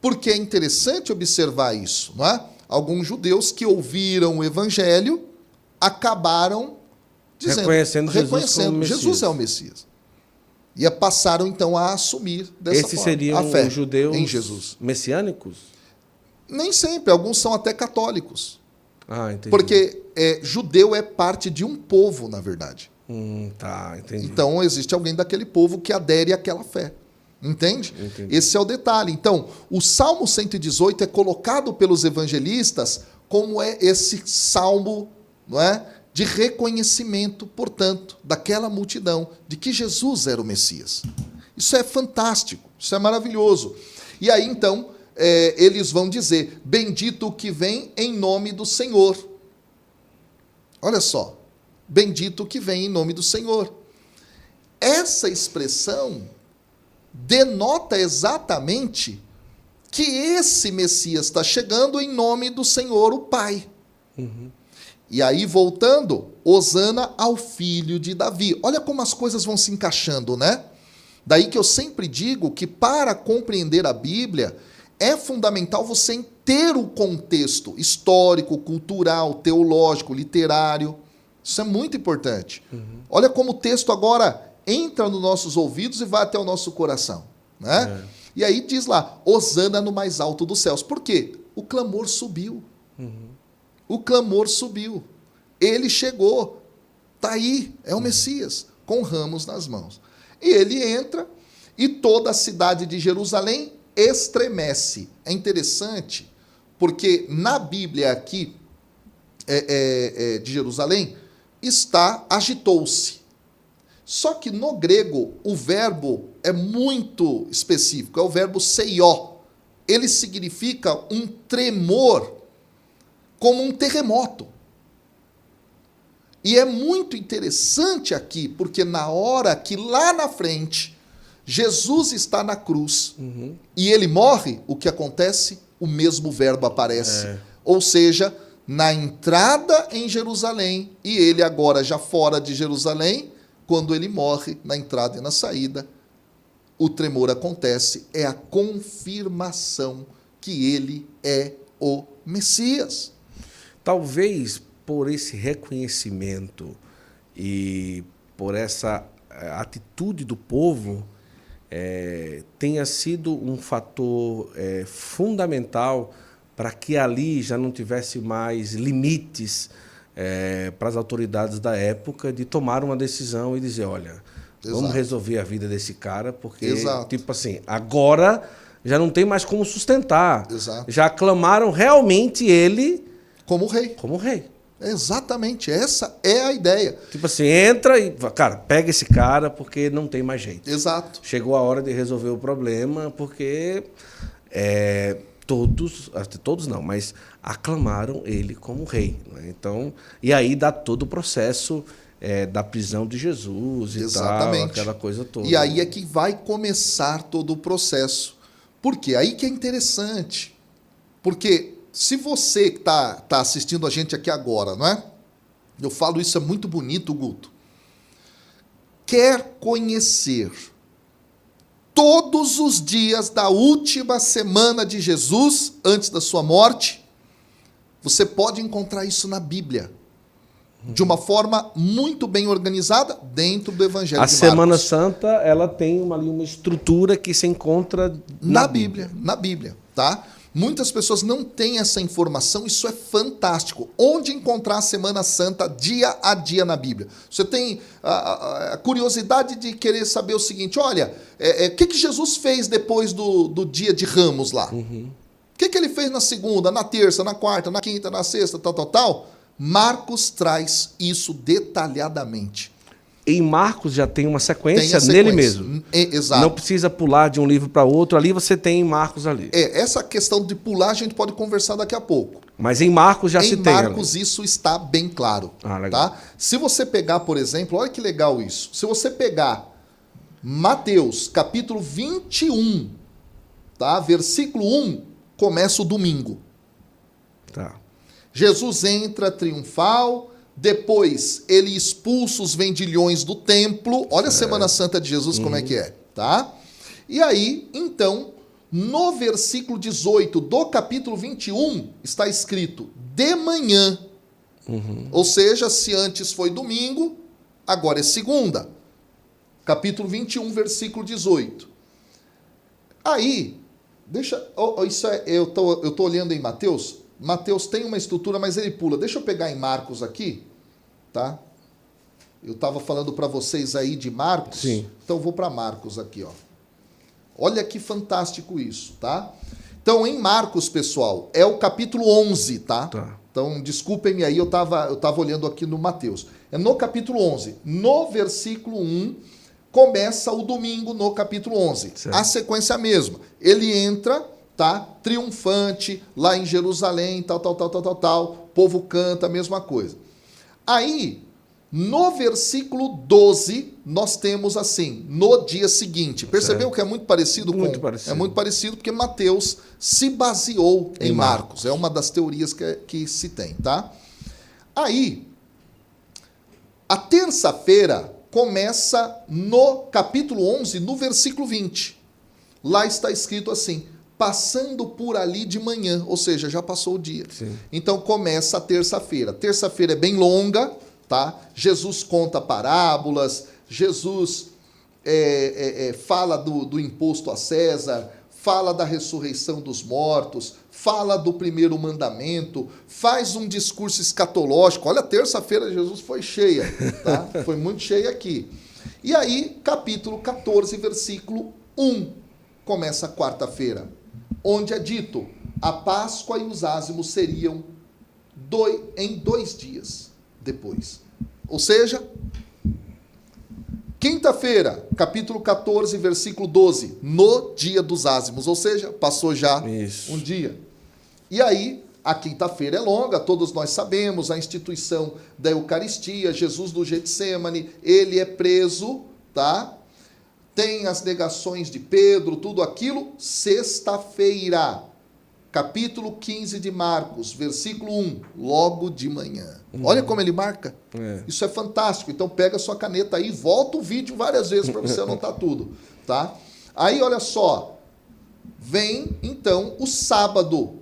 Porque é interessante observar isso, não é? Alguns judeus que ouviram o evangelho acabaram dizendo, reconhecendo Jesus é o Messias. E passaram então a assumir dessa forma seriam a fé os judeus em Jesus. Messiânicos? Nem sempre, alguns são até católicos. Entendi. Porque judeu é parte de um povo, na verdade. Entendi. Então existe alguém daquele povo que adere àquela fé. Entende? Entendi. Esse é o detalhe. Então, o Salmo 118 é colocado pelos evangelistas como esse salmo, não é, de reconhecimento, portanto, daquela multidão de que Jesus era o Messias. Isso é fantástico, isso é maravilhoso. E aí, então, eles vão dizer, bendito o que vem em nome do Senhor. Olha só, bendito o que vem em nome do Senhor. Essa expressão denota exatamente que esse Messias está chegando em nome do Senhor, o Pai. E aí, voltando, Hosana ao filho de Davi. Olha como as coisas vão se encaixando, né? Daí que eu sempre digo que para compreender a Bíblia, é fundamental você ter o contexto histórico, cultural, teológico, literário. Isso é muito importante. Olha como o texto agora entra nos nossos ouvidos e vai até o nosso coração, né? E aí diz lá, Hosana no mais alto dos céus. Por quê? O clamor subiu. O clamor subiu. Ele chegou. Está aí, é o Messias, com ramos nas mãos. E ele entra e toda a cidade de Jerusalém estremece. É interessante, porque na Bíblia aqui de Jerusalém está agitou-se. Só que no grego o verbo é muito específico, é o verbo seió. Ele significa um tremor, como um terremoto. E é muito interessante aqui, porque na hora que lá na frente Jesus está na cruz e ele morre, o que acontece? O mesmo verbo aparece. Ou seja, na entrada em Jerusalém, e ele agora já fora de Jerusalém, quando ele morre, na entrada e na saída, o tremor acontece, é a confirmação que ele é o Messias. Talvez por esse reconhecimento e por essa atitude do povo, tenha sido um fator fundamental para que ali já não tivesse mais limites para as autoridades da época de tomar uma decisão e dizer, olha, vamos resolver a vida desse cara, porque, tipo assim, agora já não tem mais como sustentar. Já aclamaram realmente ele como rei. Como rei. Exatamente, essa é a ideia. Tipo assim, entra e, cara, pega esse cara porque não tem mais jeito. Exato. Chegou a hora de resolver o problema, porque todos não, mas aclamaram ele como rei. Né? Então, e aí dá todo o processo da prisão de Jesus e tal, aquela coisa toda. E aí é que vai começar todo o processo. Por quê? Aí que é interessante. Porque se você que tá assistindo a gente aqui agora, não é? Eu falo isso, é muito bonito, Guto. Quer conhecer todos os dias da última semana de Jesus, antes da sua morte, você pode encontrar isso na Bíblia. De uma forma muito bem organizada dentro do Evangelho de Marcos. A Semana Santa, ela tem uma estrutura que se encontra na Bíblia. Na Bíblia, tá? Muitas pessoas não têm essa informação, isso é fantástico. Onde encontrar a Semana Santa dia a dia na Bíblia? Você tem a curiosidade de querer saber o seguinte, olha, o que Jesus fez depois do dia de Ramos lá? O que ele fez na segunda, na terça, na quarta, na quinta, na sexta, tal? Marcos traz isso detalhadamente. Em Marcos já tem uma sequência nele mesmo. Exato. Não precisa pular de um livro para outro. Ali você tem em Marcos ali. Essa questão de pular a gente pode conversar daqui a pouco. Mas em Marcos já se tem. Em Marcos isso está bem claro. Legal. Tá? Se você pegar, por exemplo, olha que legal isso. Se você pegar Mateus, capítulo 21, tá? Versículo 1, começa o domingo. Tá. Jesus entra triunfal, depois ele expulsa os vendilhões do templo. Olha a Semana Santa de Jesus como é que é, tá? E aí, então, no versículo 18 do capítulo 21, está escrito de manhã. Ou seja, se antes foi domingo, agora é segunda. Capítulo 21, versículo 18. Aí, eu tô olhando em Mateus. Mateus tem uma estrutura, mas ele pula. Deixa eu pegar em Marcos aqui, tá? Eu estava falando para vocês aí de Marcos. Sim. Então eu vou para Marcos aqui, ó. Olha que fantástico isso, tá? Então em Marcos, pessoal, é o capítulo 11, tá? Então desculpem-me aí, eu tava olhando aqui no Mateus. É no capítulo 11. No versículo 1, começa o domingo no capítulo 11. Certo. A sequência é a mesma. Ele entra... tá? Triunfante, lá em Jerusalém, tal. O povo canta, a mesma coisa. Aí, no versículo 12, nós temos assim, no dia seguinte. Percebeu que é muito parecido com... Parecido. É muito parecido porque Mateus se baseou em Marcos. É uma das teorias que se tem, tá? Aí, a terça-feira começa no capítulo 11, no versículo 20. Lá está escrito assim... passando por ali de manhã, ou seja, já passou o dia. Sim. Então começa a terça-feira. Terça-feira é bem longa, tá? Jesus conta parábolas, Jesus fala do imposto a César, fala da ressurreição dos mortos, fala do primeiro mandamento, faz um discurso escatológico. Olha, a terça-feira Jesus foi cheia, tá? Foi muito cheia aqui. E aí, capítulo 14, versículo 1, começa a quarta-feira, onde é dito, a Páscoa e os ázimos seriam em 2 dias depois. Ou seja, quinta-feira, capítulo 14, versículo 12, no dia dos ázimos, ou seja, passou já um dia. E aí, a quinta-feira é longa, todos nós sabemos, a instituição da Eucaristia, Jesus do Getsêmani, ele é preso, tá? Tem as negações de Pedro, tudo aquilo, sexta-feira, capítulo 15 de Marcos, versículo 1, logo de manhã. Olha como ele marca. Isso é fantástico. Então pega a sua caneta aí, volta o vídeo várias vezes para você anotar tudo, tá? Aí olha só, vem então o sábado.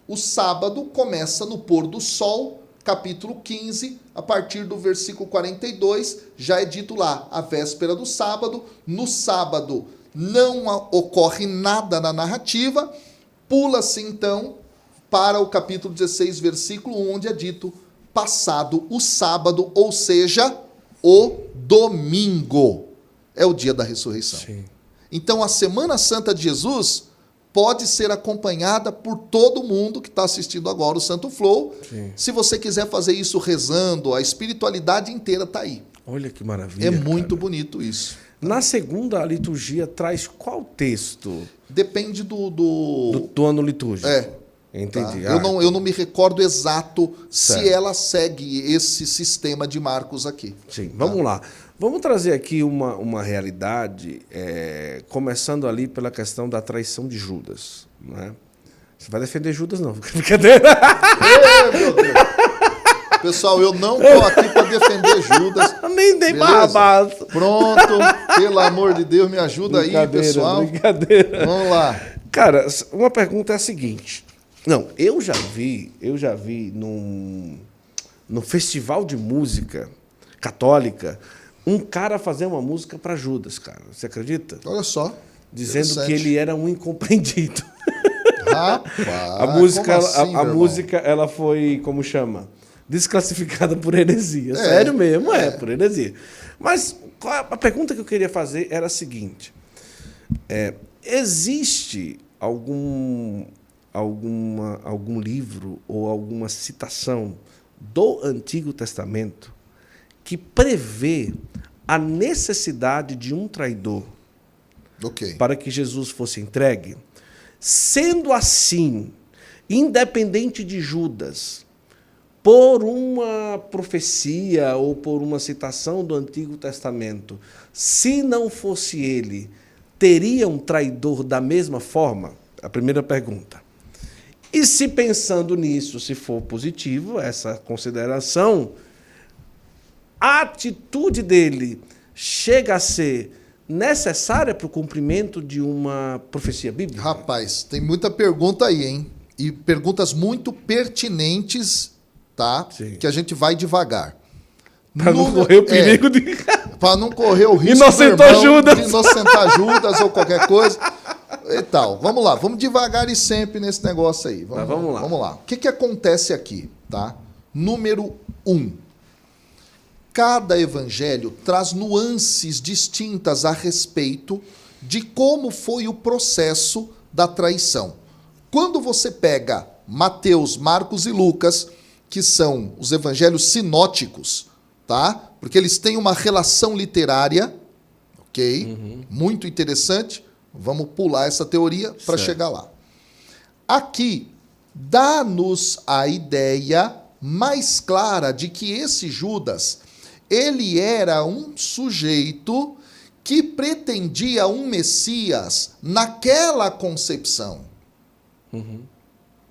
O sábado começa no pôr do sol, capítulo 15, a partir do versículo 42, já é dito lá, a véspera do sábado. No sábado não ocorre nada na narrativa, pula-se então para o capítulo 16, versículo 1, onde é dito, passado o sábado, ou seja, o domingo, é o dia da ressurreição. Sim. Então a Semana Santa de Jesus pode ser acompanhada por todo mundo que está assistindo agora o Santo Flow. Sim. Se você quiser fazer isso rezando, a espiritualidade inteira está aí. Olha que maravilha. É muito bonito isso. Na segunda, a liturgia traz qual texto Depende do ano litúrgico? Entendi. Tá? Eu não me recordo exato Certo. se ela segue esse sistema de Marcos aqui. Sim, vamos lá. Vamos trazer aqui uma realidade, começando ali pela questão da traição de Judas. Né? Você vai defender Judas, não? Brincadeira! Meu Deus! Pessoal, eu não estou aqui para defender Judas. Nem tem beleza? Barrabás. Pronto, pelo amor de Deus, me ajuda aí, pessoal. Brincadeira. Vamos lá. Cara, uma pergunta é a seguinte. Não, eu já vi no festival de música católica um cara fazer uma música para Judas, cara. Você acredita? Olha só. Dizendo que ele era um incompreendido. Rapaz, A música, como assim, a meu música, ela foi, como chama? Desclassificada por heresia. Sério mesmo, por heresia. Mas a pergunta que eu queria fazer era a seguinte. Existe algum livro ou alguma citação do Antigo Testamento que prevê a necessidade de um traidor para que Jesus fosse entregue? Sendo assim, independente de Judas, por uma profecia ou por uma citação do Antigo Testamento, se não fosse ele, teria um traidor da mesma forma? A primeira pergunta. E se pensando nisso, se for positivo, essa consideração, a atitude dele chega a ser necessária para o cumprimento de uma profecia bíblica? Rapaz, tem muita pergunta aí, hein? E perguntas muito pertinentes, tá? Sim. Que a gente vai devagar. Para não correr o perigo de... Para não correr o risco Inocentar Judas. de inocentar Judas ou qualquer coisa e tal. Vamos lá, vamos devagar e sempre nesse negócio aí. Vamos lá. Vamos lá. O que acontece aqui, tá? Número 1. Cada evangelho traz nuances distintas a respeito de como foi o processo da traição. Quando você pega Mateus, Marcos e Lucas, que são os evangelhos sinóticos, tá? Porque eles têm uma relação literária, ok? Muito interessante. Vamos pular essa teoria para chegar lá. Aqui, dá-nos a ideia mais clara de que esse Judas, ele era um sujeito que pretendia um Messias naquela concepção,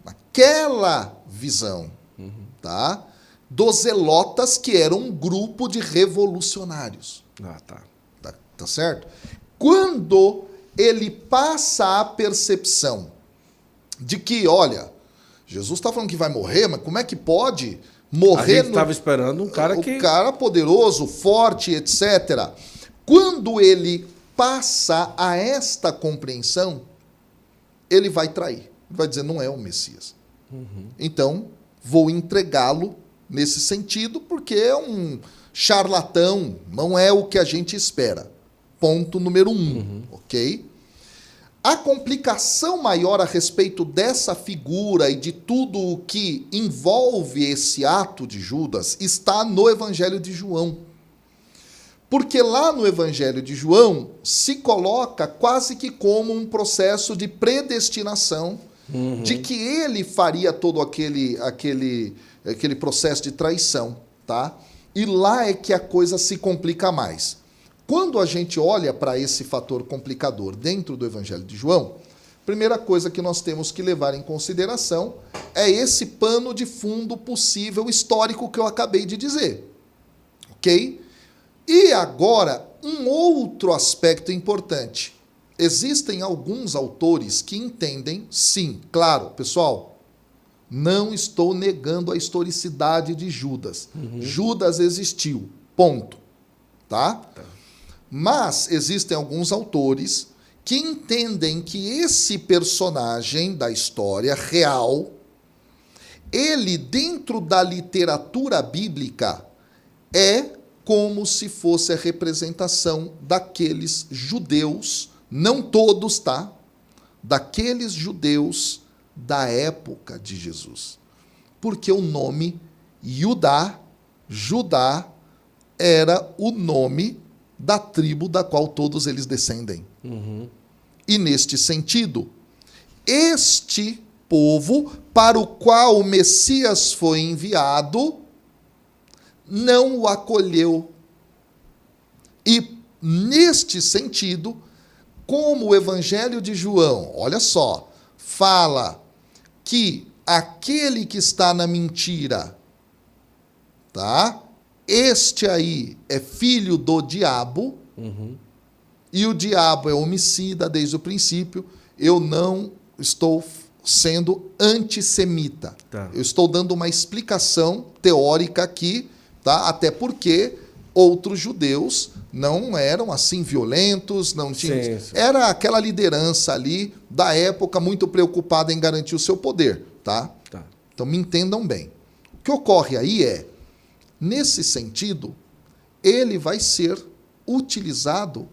naquela visão, tá? Dos zelotas, que eram um grupo de revolucionários. Tá certo? Quando ele passa a percepção de que, olha, Jesus está falando que vai morrer, mas como é que pode morrer? A gente estava esperando um cara que... O cara poderoso, forte, etc. Quando ele passa a esta compreensão, ele vai trair. Vai dizer, não é o Messias. Então, vou entregá-lo nesse sentido, porque é um charlatão, não é o que a gente espera. Ponto número 1, ok? A complicação maior a respeito dessa figura e de tudo o que envolve esse ato de Judas está no Evangelho de João. Porque lá no Evangelho de João se coloca quase que como um processo de predestinação de que ele faria todo aquele processo de traição, tá? E lá é que a coisa se complica mais. Quando a gente olha para esse fator complicador dentro do Evangelho de João, a primeira coisa que nós temos que levar em consideração é esse pano de fundo possível histórico que eu acabei de dizer. Ok? E agora, um outro aspecto importante. Existem alguns autores que entendem, sim, claro, pessoal, não estou negando a historicidade de Judas. Judas existiu, ponto. Tá? Mas existem alguns autores que entendem que esse personagem da história real, ele, dentro da literatura bíblica, é como se fosse a representação daqueles judeus, não todos, tá? Daqueles judeus da época de Jesus. Porque o nome Judá era o nome da tribo da qual todos eles descendem. E neste sentido, este povo para o qual o Messias foi enviado não o acolheu. E neste sentido, como o Evangelho de João, olha só, fala que aquele que está na mentira, tá? Este aí é filho do diabo, e o diabo é homicida desde o princípio. Eu não estou sendo antissemita. Tá. Eu estou dando uma explicação teórica aqui, tá? Até porque outros judeus não eram assim violentos, não tinham. Sim. Era aquela liderança ali da época muito preocupada em garantir o seu poder, tá? Então me entendam bem. O que ocorre aí é, nesse sentido, ele vai ser utilizado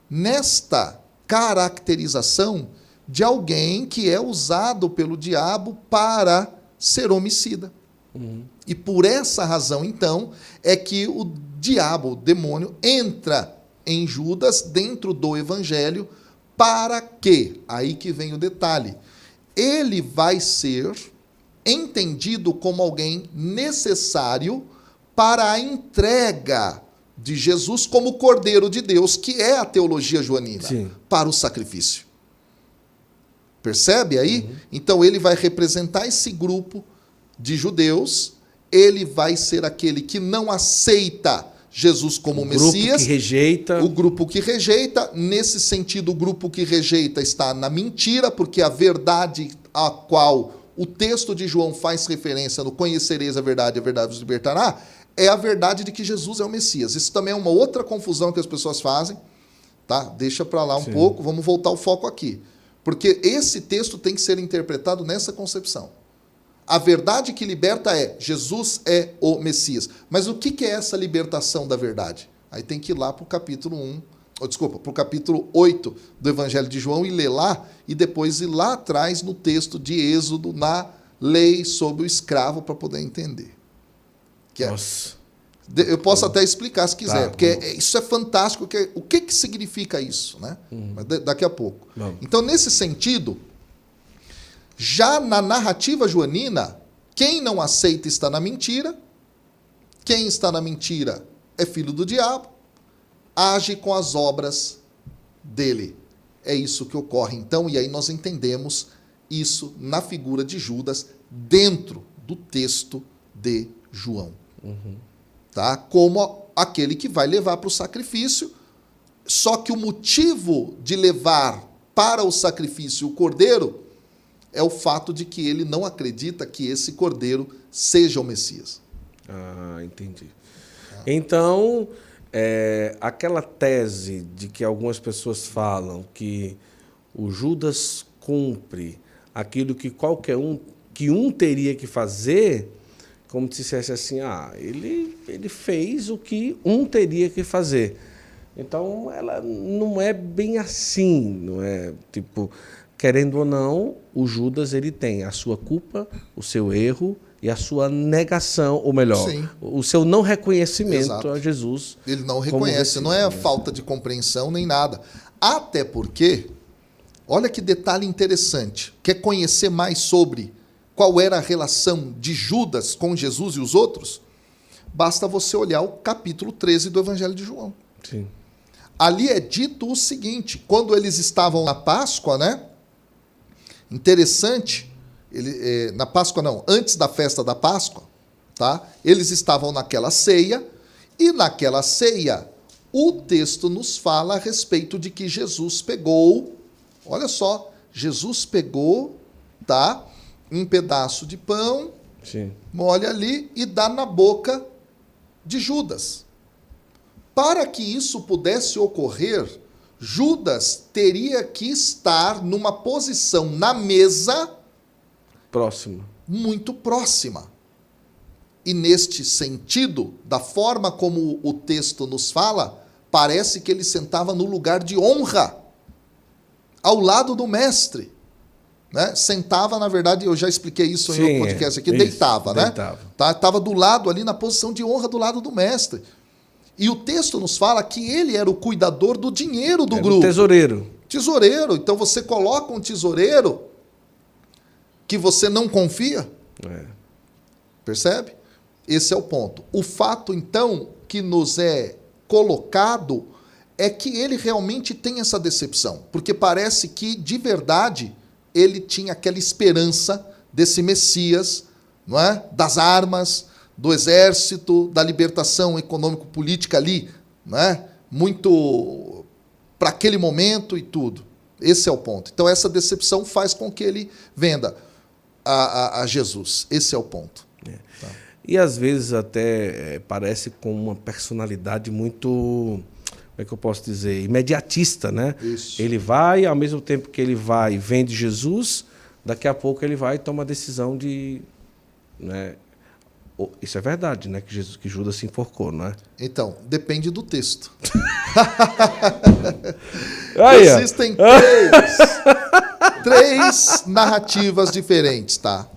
nesta caracterização de alguém que é usado pelo diabo para ser homicida. E por essa razão, então, é que o diabo, o demônio, entra em Judas dentro do evangelho para que, aí que vem o detalhe, ele vai ser entendido como alguém necessário para a entrega de Jesus como Cordeiro de Deus, que é a teologia joanina, Sim. para o sacrifício. Percebe aí? Então ele vai representar esse grupo de judeus, ele vai ser aquele que não aceita Jesus como Messias. Que rejeita. O grupo que rejeita, nesse sentido, o grupo que rejeita está na mentira, porque a verdade a qual o texto de João faz referência no conhecereis a verdade vos libertará, é a verdade de que Jesus é o Messias. Isso também é uma outra confusão que as pessoas fazem, tá? Deixa para lá um pouco, vamos voltar o foco aqui. Porque esse texto tem que ser interpretado nessa concepção. A verdade que liberta é, Jesus é o Messias. Mas o que é essa libertação da verdade? Aí tem que ir lá para o capítulo 8 do Evangelho de João e ler lá, e depois ir lá atrás no texto de Êxodo, na lei sobre o escravo, para poder entender. Nossa. Eu posso até explicar se quiser, porque isso é fantástico. O que significa isso, né? Mas daqui a pouco. Então, nesse sentido, já na narrativa joanina, quem não aceita está na mentira, quem está na mentira é filho do diabo, age com as obras dele. É isso que ocorre, então, e aí nós entendemos isso na figura de Judas dentro do texto de João. Tá? Como aquele que vai levar para o sacrifício, só que o motivo de levar para o sacrifício o cordeiro é o fato de que ele não acredita que esse cordeiro seja o Messias. Ah, entendi. Então, aquela tese de que algumas pessoas falam que o Judas cumpre aquilo que qualquer um, que um teria que fazer, como se dissesse assim, ele fez o que um teria que fazer. Então, ela não é bem assim, não é? Tipo, querendo ou não, o Judas ele tem a sua culpa, o seu erro e a sua negação, ou melhor, Sim. o seu não reconhecimento Exato. a Jesus. Ele não reconhece, não é falta de compreensão nem nada. Até porque, olha que detalhe interessante, quer conhecer mais sobre qual era a relação de Judas com Jesus e os outros? Basta você olhar o capítulo 13 do Evangelho de João. Sim. Ali é dito o seguinte, quando eles estavam na Páscoa, né? Interessante, na Páscoa não, antes da festa da Páscoa, tá? Eles estavam naquela ceia, e naquela ceia o texto nos fala a respeito de que Jesus pegou, olha só, Jesus pegou, tá? Um pedaço de pão, Sim. molha ali e dá na boca de Judas. Para que isso pudesse ocorrer, Judas teria que estar numa posição na mesa Próximo. muito próxima. E neste sentido, da forma como o texto nos fala, parece que ele sentava no lugar de honra, ao lado do mestre. Né? Sentava, na verdade, eu já expliquei isso em outro podcast aqui, deitava, né? Deitava. Estava do lado ali, na posição de honra do lado do mestre. E o texto nos fala que ele era o cuidador do dinheiro do Era grupo. um tesoureiro. Tesoureiro. Então você coloca um tesoureiro que você não confia. Percebe? Esse é o ponto. O fato, então, que nos é colocado é que ele realmente tem essa decepção. Porque parece que, de verdade, ele tinha aquela esperança desse Messias, não é? Das armas, do exército, da libertação econômico-política ali, não é? Muito para aquele momento e tudo. Esse é o ponto. Então, essa decepção faz com que ele venda a Jesus. Esse é o ponto. Tá. E, às vezes, até parece com uma personalidade muito, como é que eu posso dizer, imediatista, né? Isso. Ele vai, ao mesmo tempo que ele vai e vende Jesus, daqui a pouco ele vai e toma a decisão de... Né? Isso é verdade, né? Que Judas se enforcou, não é? Então, depende do texto. Aí, existem três narrativas diferentes, tá?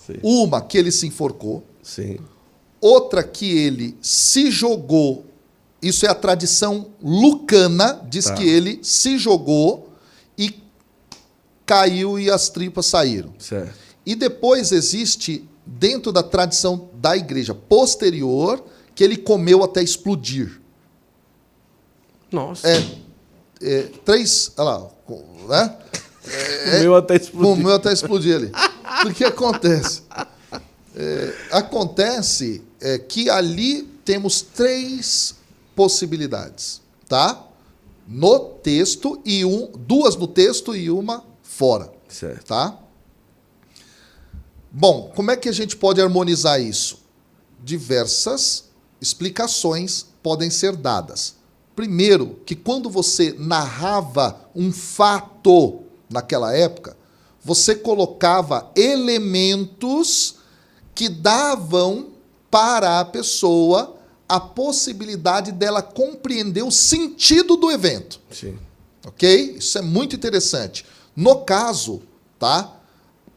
Sim. Uma que ele se enforcou, Sim. outra que ele se jogou. Isso é a tradição lucana, diz que ele se jogou e caiu e as tripas saíram. Certo. E depois existe, dentro da tradição da igreja posterior, que ele comeu até explodir. Nossa. Três, olha lá, né? Comeu até explodir. Comeu até explodir ali. O que acontece? Acontece que ali temos três possibilidades, tá? No texto, e duas no texto e uma fora. Certo. Tá? Bom, como é que a gente pode harmonizar isso? Diversas explicações podem ser dadas. Primeiro, que quando você narrava um fato naquela época, você colocava elementos que davam para a pessoa a possibilidade dela compreender o sentido do evento. Sim. Ok? Isso é muito interessante. No caso, tá?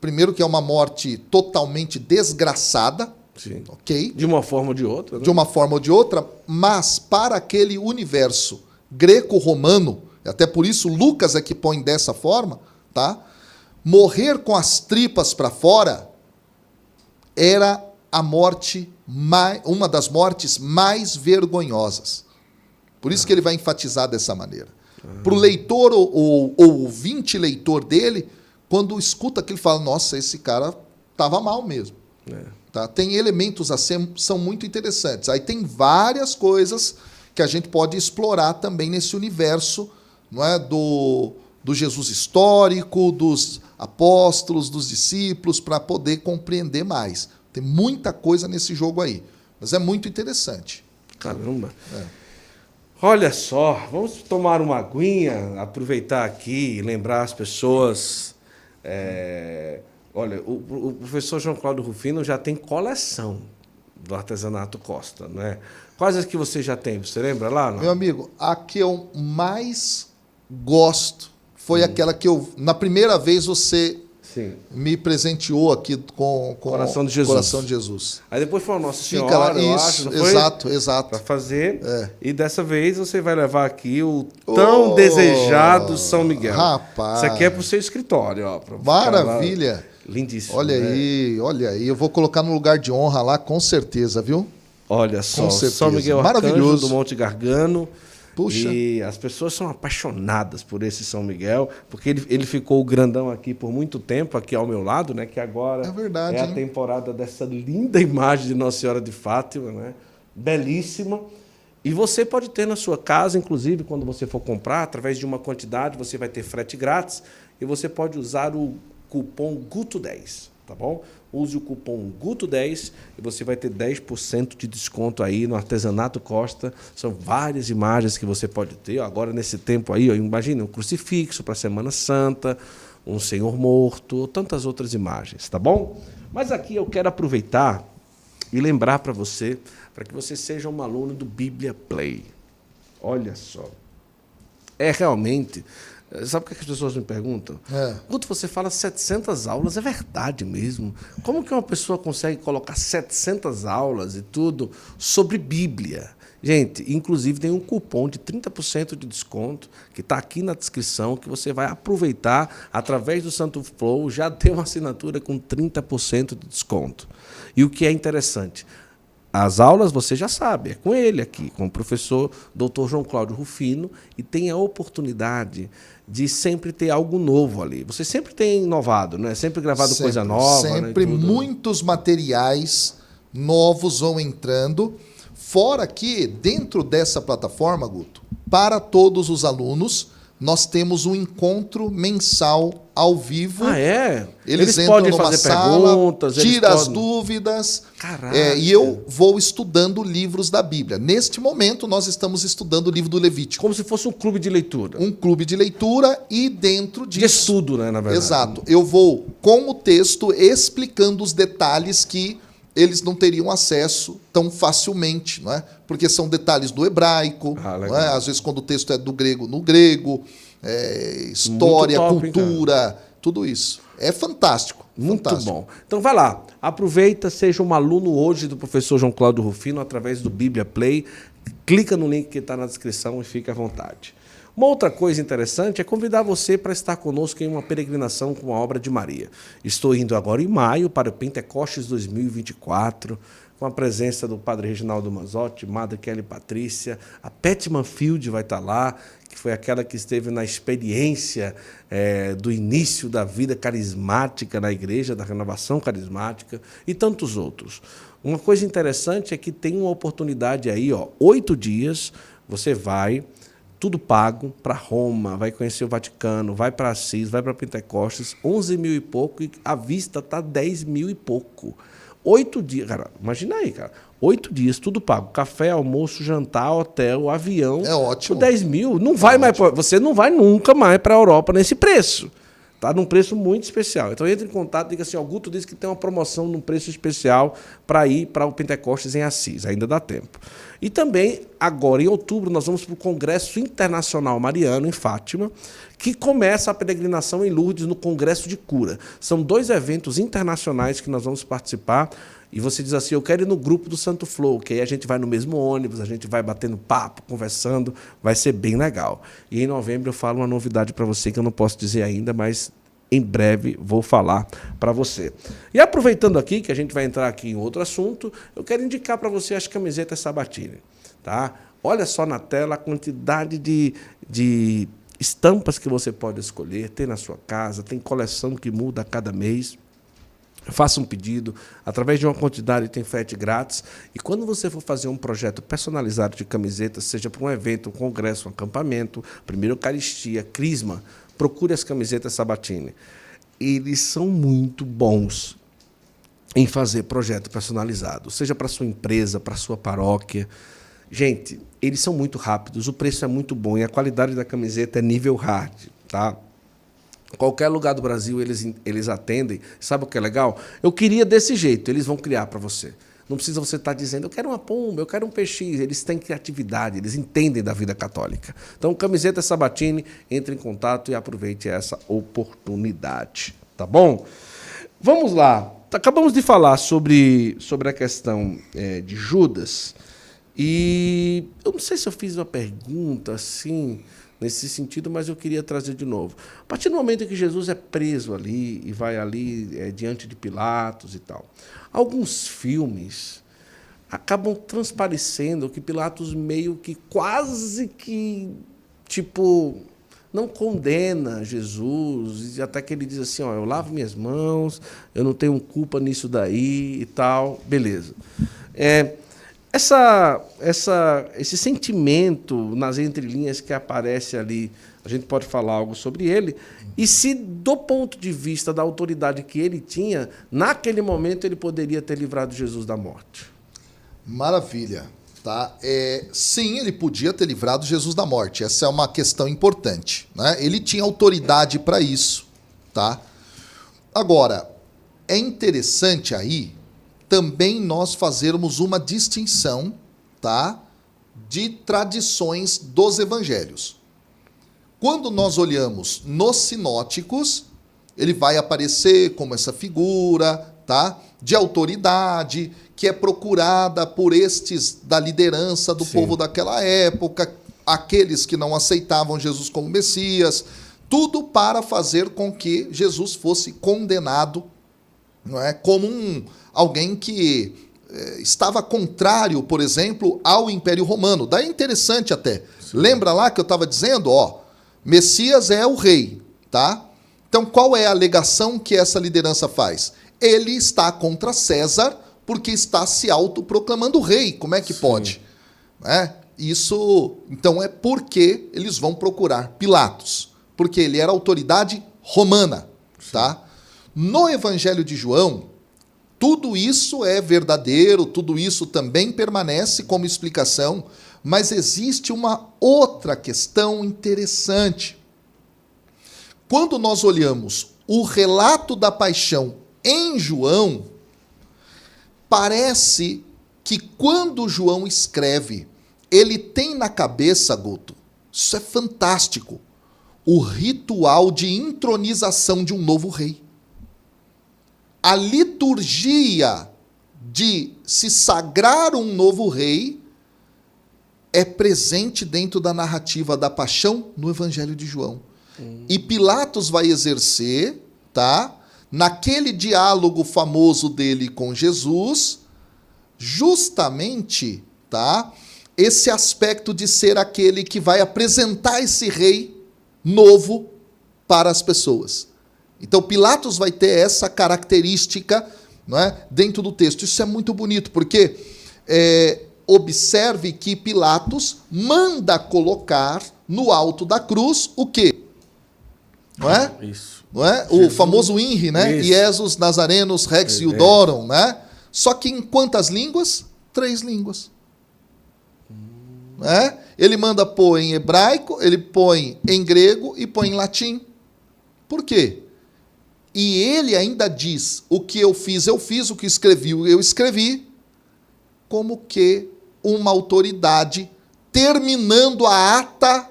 Primeiro que é uma morte totalmente desgraçada, Sim. ok? De uma forma ou de outra, né? De uma forma ou de outra, mas para aquele universo greco-romano, até por isso Lucas é que põe dessa forma, tá? Morrer com as tripas para fora era a morte uma das mortes mais vergonhosas. Por isso que ele vai enfatizar dessa maneira. Para o leitor ou ouvinte leitor dele, quando escuta aquilo, fala, nossa, esse cara estava mal mesmo. Tá? Tem elementos assim, são muito interessantes. Aí tem várias coisas que a gente pode explorar também nesse universo, não é, do Jesus histórico, dos apóstolos, dos discípulos, para poder compreender mais. Tem muita coisa nesse jogo aí, mas é muito interessante. Caramba. Olha só, vamos tomar uma aguinha, aproveitar aqui e lembrar as pessoas. Olha, o professor João Cláudio Rufino já tem coleção do artesanato Costa, né? Quais as que você já tem? Você lembra lá? Não? Meu amigo, a que eu mais gosto foi aquela que na primeira vez você Sim. me presenteou aqui com Coração de Jesus. Coração de Jesus. Aí depois foi a Nossa Fica Senhora, lá, eu isso, acho, não foi? exato. Para fazer. É. E dessa vez você vai levar aqui o tão desejado São Miguel. Rapaz. Isso aqui é para o seu escritório, ó. Maravilha. Lindíssimo. Olha né? aí. Eu vou colocar no lugar de honra lá, com certeza, viu? Olha só, Com certeza. São Miguel Arcanjo Maravilhoso. do Monte Gargano. Puxa. E as pessoas são apaixonadas por esse São Miguel, porque ele ficou grandão aqui por muito tempo, aqui ao meu lado, né? Que agora É verdade, a hein? temporada dessa linda imagem de Nossa Senhora de Fátima, né? Belíssima. E você pode ter na sua casa, inclusive, quando você for comprar, através de uma quantidade, você vai ter frete grátis e você pode usar o cupom GUTO10, tá bom? Use o cupom GUTO10 e você vai ter 10% de desconto aí no Artesanato Costa. São várias imagens que você pode ter. Agora, nesse tempo aí, imagina um crucifixo para a Semana Santa, um Senhor morto, tantas outras imagens, tá bom? Mas aqui eu quero aproveitar e lembrar para você, para que você seja um aluno do Bíblia Play. Olha só. É realmente Sabe o que as pessoas me perguntam? Guto, você fala 700 aulas, é verdade mesmo? Como que uma pessoa consegue colocar 700 aulas e tudo sobre Bíblia? Gente, inclusive tem um cupom de 30% de desconto que está aqui na descrição, que você vai aproveitar através do Santo Flow, já tem uma assinatura com 30% de desconto. E o que é interessante, as aulas você já sabe, é com ele aqui, com o professor Dr. João Cláudio Rufino, e tem a oportunidade de sempre ter algo novo ali. Você sempre tem inovado, né? Sempre gravado coisa nova. Sempre, né? muitos materiais novos vão entrando. Fora que, dentro dessa plataforma, Guto, para todos os alunos, nós temos um encontro mensal ao vivo. Ah, é? Eles entram podem numa fazer sala, perguntas, tira as podem... dúvidas. Caraca. E eu vou estudando livros da Bíblia. Neste momento, nós estamos estudando o livro do Levítico. Como se fosse um clube de leitura. Um clube de leitura e dentro disso... De estudo, né, na verdade. Exato. Eu vou, com o texto, explicando os detalhes que eles não teriam acesso tão facilmente, não é? Porque são detalhes do hebraico, não é? Às vezes quando o texto é do grego, no grego, história, top, cultura, tudo isso. É fantástico. Muito fantástico. Bom. Então vai lá, aproveita, seja um aluno hoje do professor João Cláudio Rufino através do Bíblia Play, clica no link que está na descrição e fique à vontade. Uma outra coisa interessante é convidar você para estar conosco em uma peregrinação com a obra de Maria. Estou indo agora em maio para o Pentecostes 2024, com a presença do Padre Reginaldo Manzotti, Madre Kelly Patrícia, a Pat Manfield vai estar lá, que foi aquela que esteve na experiência do início da vida carismática na igreja, da renovação carismática, e tantos outros. Uma coisa interessante é que tem uma oportunidade aí, 8 dias, você vai... Tudo pago, para Roma, vai conhecer o Vaticano, vai para Assis, vai para Pentecostes, 11 mil e pouco, e a vista está 10 mil e pouco. 8 dias, cara, imagina aí, cara, 8 dias, tudo pago, café, almoço, jantar, hotel, avião. É ótimo. 10 mil, não vai mais, você não vai nunca mais para a Europa nesse preço. Está num preço muito especial. Então entre em contato e diga assim, Guto disse que tem uma promoção num preço especial para ir para o Pentecostes em Assis, ainda dá tempo. E também, agora em outubro, nós vamos para o Congresso Internacional Mariano, em Fátima, que começa a peregrinação em Lourdes no Congresso de Cura. São 2 eventos internacionais que nós vamos participar. E você diz assim, eu quero ir no grupo do Santo Flow, que aí a gente vai no mesmo ônibus, a gente vai batendo papo, conversando, vai ser bem legal. E em novembro eu falo uma novidade para você que eu não posso dizer ainda, mas em breve vou falar para você. E aproveitando aqui, que a gente vai entrar aqui em outro assunto, eu quero indicar para você as camisetas Sabatini. Tá? Olha só na tela a quantidade de estampas que você pode escolher, ter na sua casa, tem coleção que muda a cada mês. Faça um pedido, através de uma quantidade tem frete grátis. E quando você for fazer um projeto personalizado de camisetas, seja para um evento, um congresso, um acampamento, primeiro Eucaristia, Crisma, procure as camisetas Sabatini. Eles são muito bons em fazer projeto personalizado, seja para sua empresa, para sua paróquia. Gente, eles são muito rápidos, o preço é muito bom e a qualidade da camiseta é nível hard, tá? Qualquer lugar do Brasil eles atendem. Sabe o que é legal? Eu queria desse jeito, eles vão criar para você. Não precisa você estar dizendo, eu quero uma pomba, eu quero um PX. Eles têm criatividade, eles entendem da vida católica. Então, camiseta Sabatini, entre em contato e aproveite essa oportunidade. Tá bom? Vamos lá. Acabamos de falar sobre a questão de Judas. E eu não sei se eu fiz uma pergunta assim... nesse sentido, mas eu queria trazer de novo. A partir do momento em que Jesus é preso ali e vai ali diante de Pilatos e tal, alguns filmes acabam transparecendo que Pilatos meio que quase que, tipo, não condena Jesus, e até que ele diz assim, eu lavo minhas mãos, eu não tenho culpa nisso daí e tal, beleza. Esse sentimento nas entrelinhas que aparece ali, a gente pode falar algo sobre ele, e se do ponto de vista da autoridade que ele tinha, naquele momento ele poderia ter livrado Jesus da morte. Maravilha. Tá? Sim, ele podia ter livrado Jesus da morte, essa é uma questão importante, né? Ele tinha autoridade para isso. Tá? Agora, é interessante aí também nós fazermos uma distinção, tá, de tradições dos evangelhos. Quando nós olhamos nos sinóticos, ele vai aparecer como essa figura, tá? De autoridade, que é procurada por estes da liderança do povo daquela época, aqueles que não aceitavam Jesus como Messias, tudo para fazer com que Jesus fosse condenado, não é? Como alguém que estava contrário, por exemplo, ao Império Romano. Daí é interessante até. Lembra lá que eu estava dizendo, Messias é o rei, tá? Então, qual é a alegação que essa liderança faz? Ele está contra César porque está se autoproclamando rei. Como é que pode? Isso, então, é porque eles vão procurar Pilatos, porque ele era autoridade romana, tá? No Evangelho de João, tudo isso é verdadeiro, tudo isso também permanece como explicação, mas existe uma outra questão interessante. Quando nós olhamos o relato da paixão em João, parece que quando João escreve, ele tem na cabeça, Guto, isso é fantástico, o ritual de intronização de um novo rei. A liturgia de se sagrar um novo rei é presente dentro da narrativa da paixão no Evangelho de João. E Pilatos vai exercer, tá, naquele diálogo famoso dele com Jesus, justamente, tá, esse aspecto de ser aquele que vai apresentar esse rei novo para as pessoas. Então, Pilatos vai ter essa característica, não é, dentro do texto. Isso é muito bonito, porque observe que Pilatos manda colocar no alto da cruz o quê? Não é? Isso. Não é? Jesus. O famoso INRI, né? Isso. Iesus Nazarenos Rex Iudorum, né? Só que em quantas línguas? 3 línguas. Né? Ele manda pôr em hebraico, ele põe em grego e põe em latim. Por quê? E ele ainda diz, o que eu fiz, o que escrevi, eu escrevi, como que uma autoridade terminando a ata,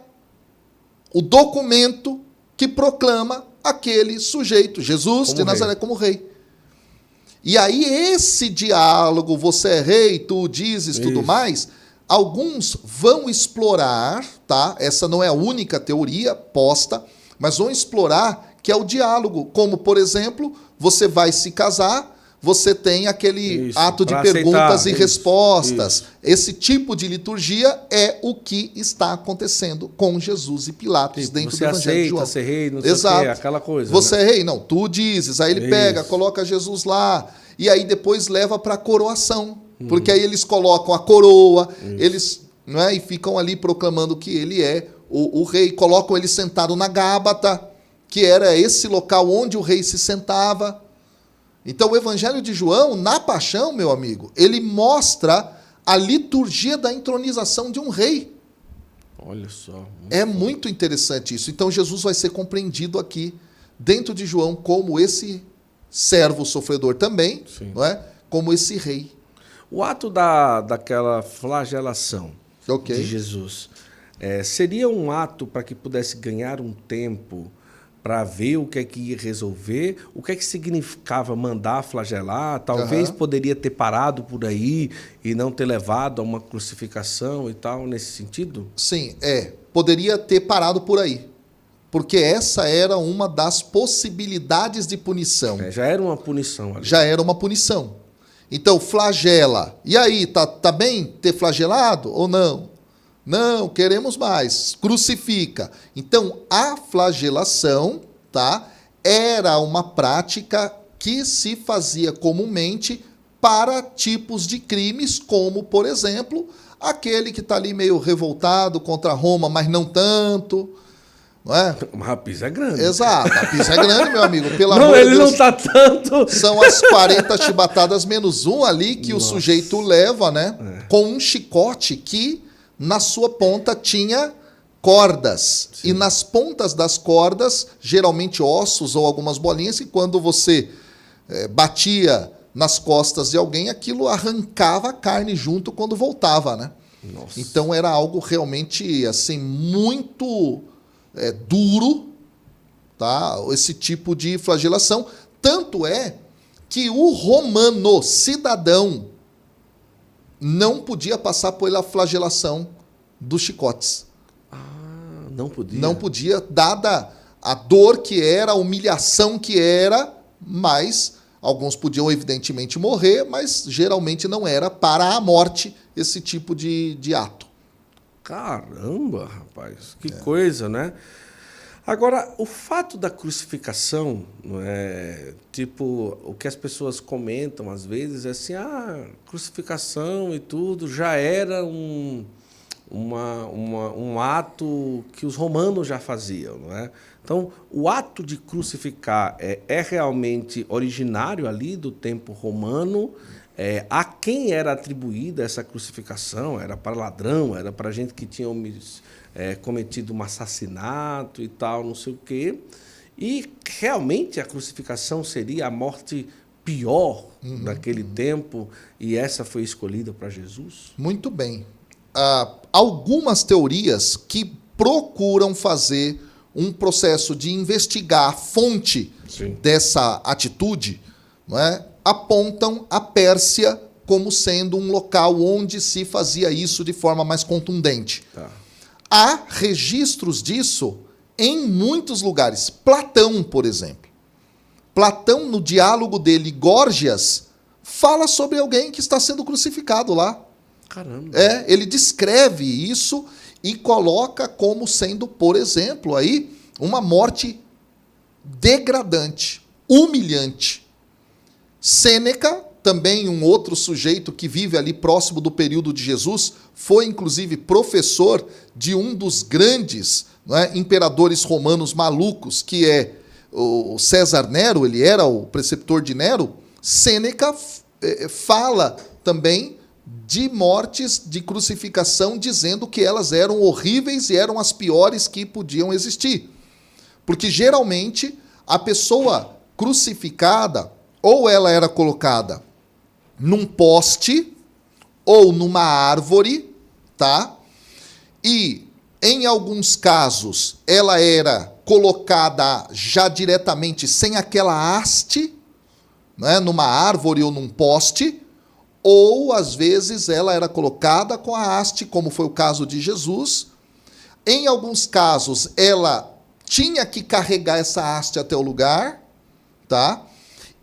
o documento que proclama aquele sujeito, Jesus como de Nazaré, como rei. E aí esse diálogo, você é rei, tu dizes, tudo mais, alguns vão explorar, tá? Essa não é a única teoria posta, mas vão explorar que é o diálogo, como, por exemplo, você vai se casar, você tem aquele ato de perguntas e respostas. Esse tipo de liturgia é o que está acontecendo com Jesus e Pilatos dentro do Evangelho de João. Você aceita ser rei, não sei o quê, aquela coisa. Você é rei? Não, tu dizes. Aí ele pega, coloca Jesus lá, e aí depois leva para a coroação. Porque aí eles colocam a coroa, eles, não é, e ficam ali proclamando que ele é o rei. Colocam ele sentado na Gábata, que era esse local onde o rei se sentava. Então, o Evangelho de João, na paixão, meu amigo, ele mostra a liturgia da entronização de um rei. Olha só. É muito interessante isso. Então, Jesus vai ser compreendido aqui, dentro de João, como esse servo sofredor também, não é? Como esse rei. O ato daquela flagelação de Jesus seria um ato para que pudesse ganhar um tempo para ver o que é que ia resolver, o que é que significava mandar flagelar, talvez poderia ter parado por aí e não ter levado a uma crucificação e tal, nesse sentido? Sim, poderia ter parado por aí, porque essa era uma das possibilidades de punição. Já era uma punição ali. Já era uma punição. Então, flagela. E aí, tá bem ter flagelado ou não? Não, queremos mais. Crucifica. Então, a flagelação, tá, era uma prática que se fazia comumente para tipos de crimes, como, por exemplo, aquele que está ali meio revoltado contra Roma, mas não tanto. Não é? Mas a pizza é grande. Exato, a pizza é grande, meu amigo. Pelo não, amor de ele Deus. não está tanto. São as 40 chibatadas menos um ali que o sujeito leva, né? Com um chicote que na sua ponta tinha cordas. Sim. E nas pontas das cordas, geralmente ossos ou algumas bolinhas, que quando você batia nas costas de alguém, aquilo arrancava a carne junto quando voltava, né? Nossa. Então era algo realmente assim muito duro, tá? Esse tipo de flagelação. Tanto é que o romano cidadão não podia passar pela flagelação dos chicotes. Não podia? Não podia, dada a dor que era, a humilhação que era, mas alguns podiam evidentemente morrer, mas geralmente não era para a morte esse tipo de ato. Caramba, rapaz, que coisa, né? Agora, o fato da crucificação, não é, tipo, o que as pessoas comentam às vezes é assim, crucificação e tudo já era um ato que os romanos já faziam, não é? Então, o ato de crucificar é realmente originário ali do tempo romano. A quem era atribuída essa crucificação? Era para ladrão? Era para gente que tinha cometido um assassinato e tal, não sei o quê. E realmente a crucificação seria a morte pior daquele tempo, e essa foi escolhida para Jesus? Muito bem. Algumas teorias que procuram fazer um processo de investigar a fonte dessa atitude, não é, apontam a Pérsia como sendo um local onde se fazia isso de forma mais contundente. Tá. Há registros disso em muitos lugares. Platão, por exemplo. Platão, no diálogo dele, Górgias, fala sobre alguém que está sendo crucificado lá. Caramba. Ele descreve isso e coloca como sendo, por exemplo, aí, uma morte degradante, humilhante. Sêneca, também um outro sujeito que vive ali próximo do período de Jesus, foi inclusive professor de um dos grandes, não é, imperadores romanos malucos, que é o César Nero, ele era o preceptor de Nero. Sêneca fala também de mortes de crucificação, dizendo que elas eram horríveis e eram as piores que podiam existir. Porque geralmente a pessoa crucificada, ou ela era colocada num poste ou numa árvore, tá? E em alguns casos ela era colocada já diretamente sem aquela haste, né, numa árvore ou num poste, ou às vezes ela era colocada com a haste, como foi o caso de Jesus. Em alguns casos ela tinha que carregar essa haste até o lugar, tá?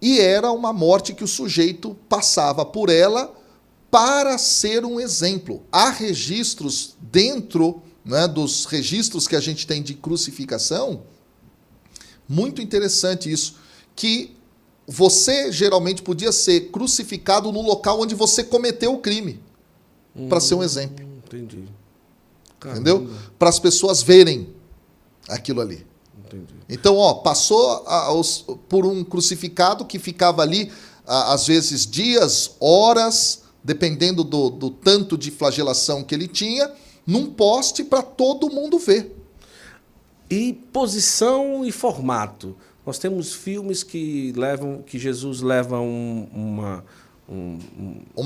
E era uma morte que o sujeito passava por ela para ser um exemplo. Há registros dentro, né, dos registros que a gente tem de crucificação, muito interessante isso, que você geralmente podia ser crucificado no local onde você cometeu o crime, para ser um exemplo. Entendi. Caramba. Entendeu? Para as pessoas verem aquilo ali. Entendi. Então, passou por um crucificado que ficava ali, às vezes, dias, horas, dependendo do tanto de flagelação que ele tinha, num poste para todo mundo ver. E posição e formato. Nós temos filmes que Jesus leva uma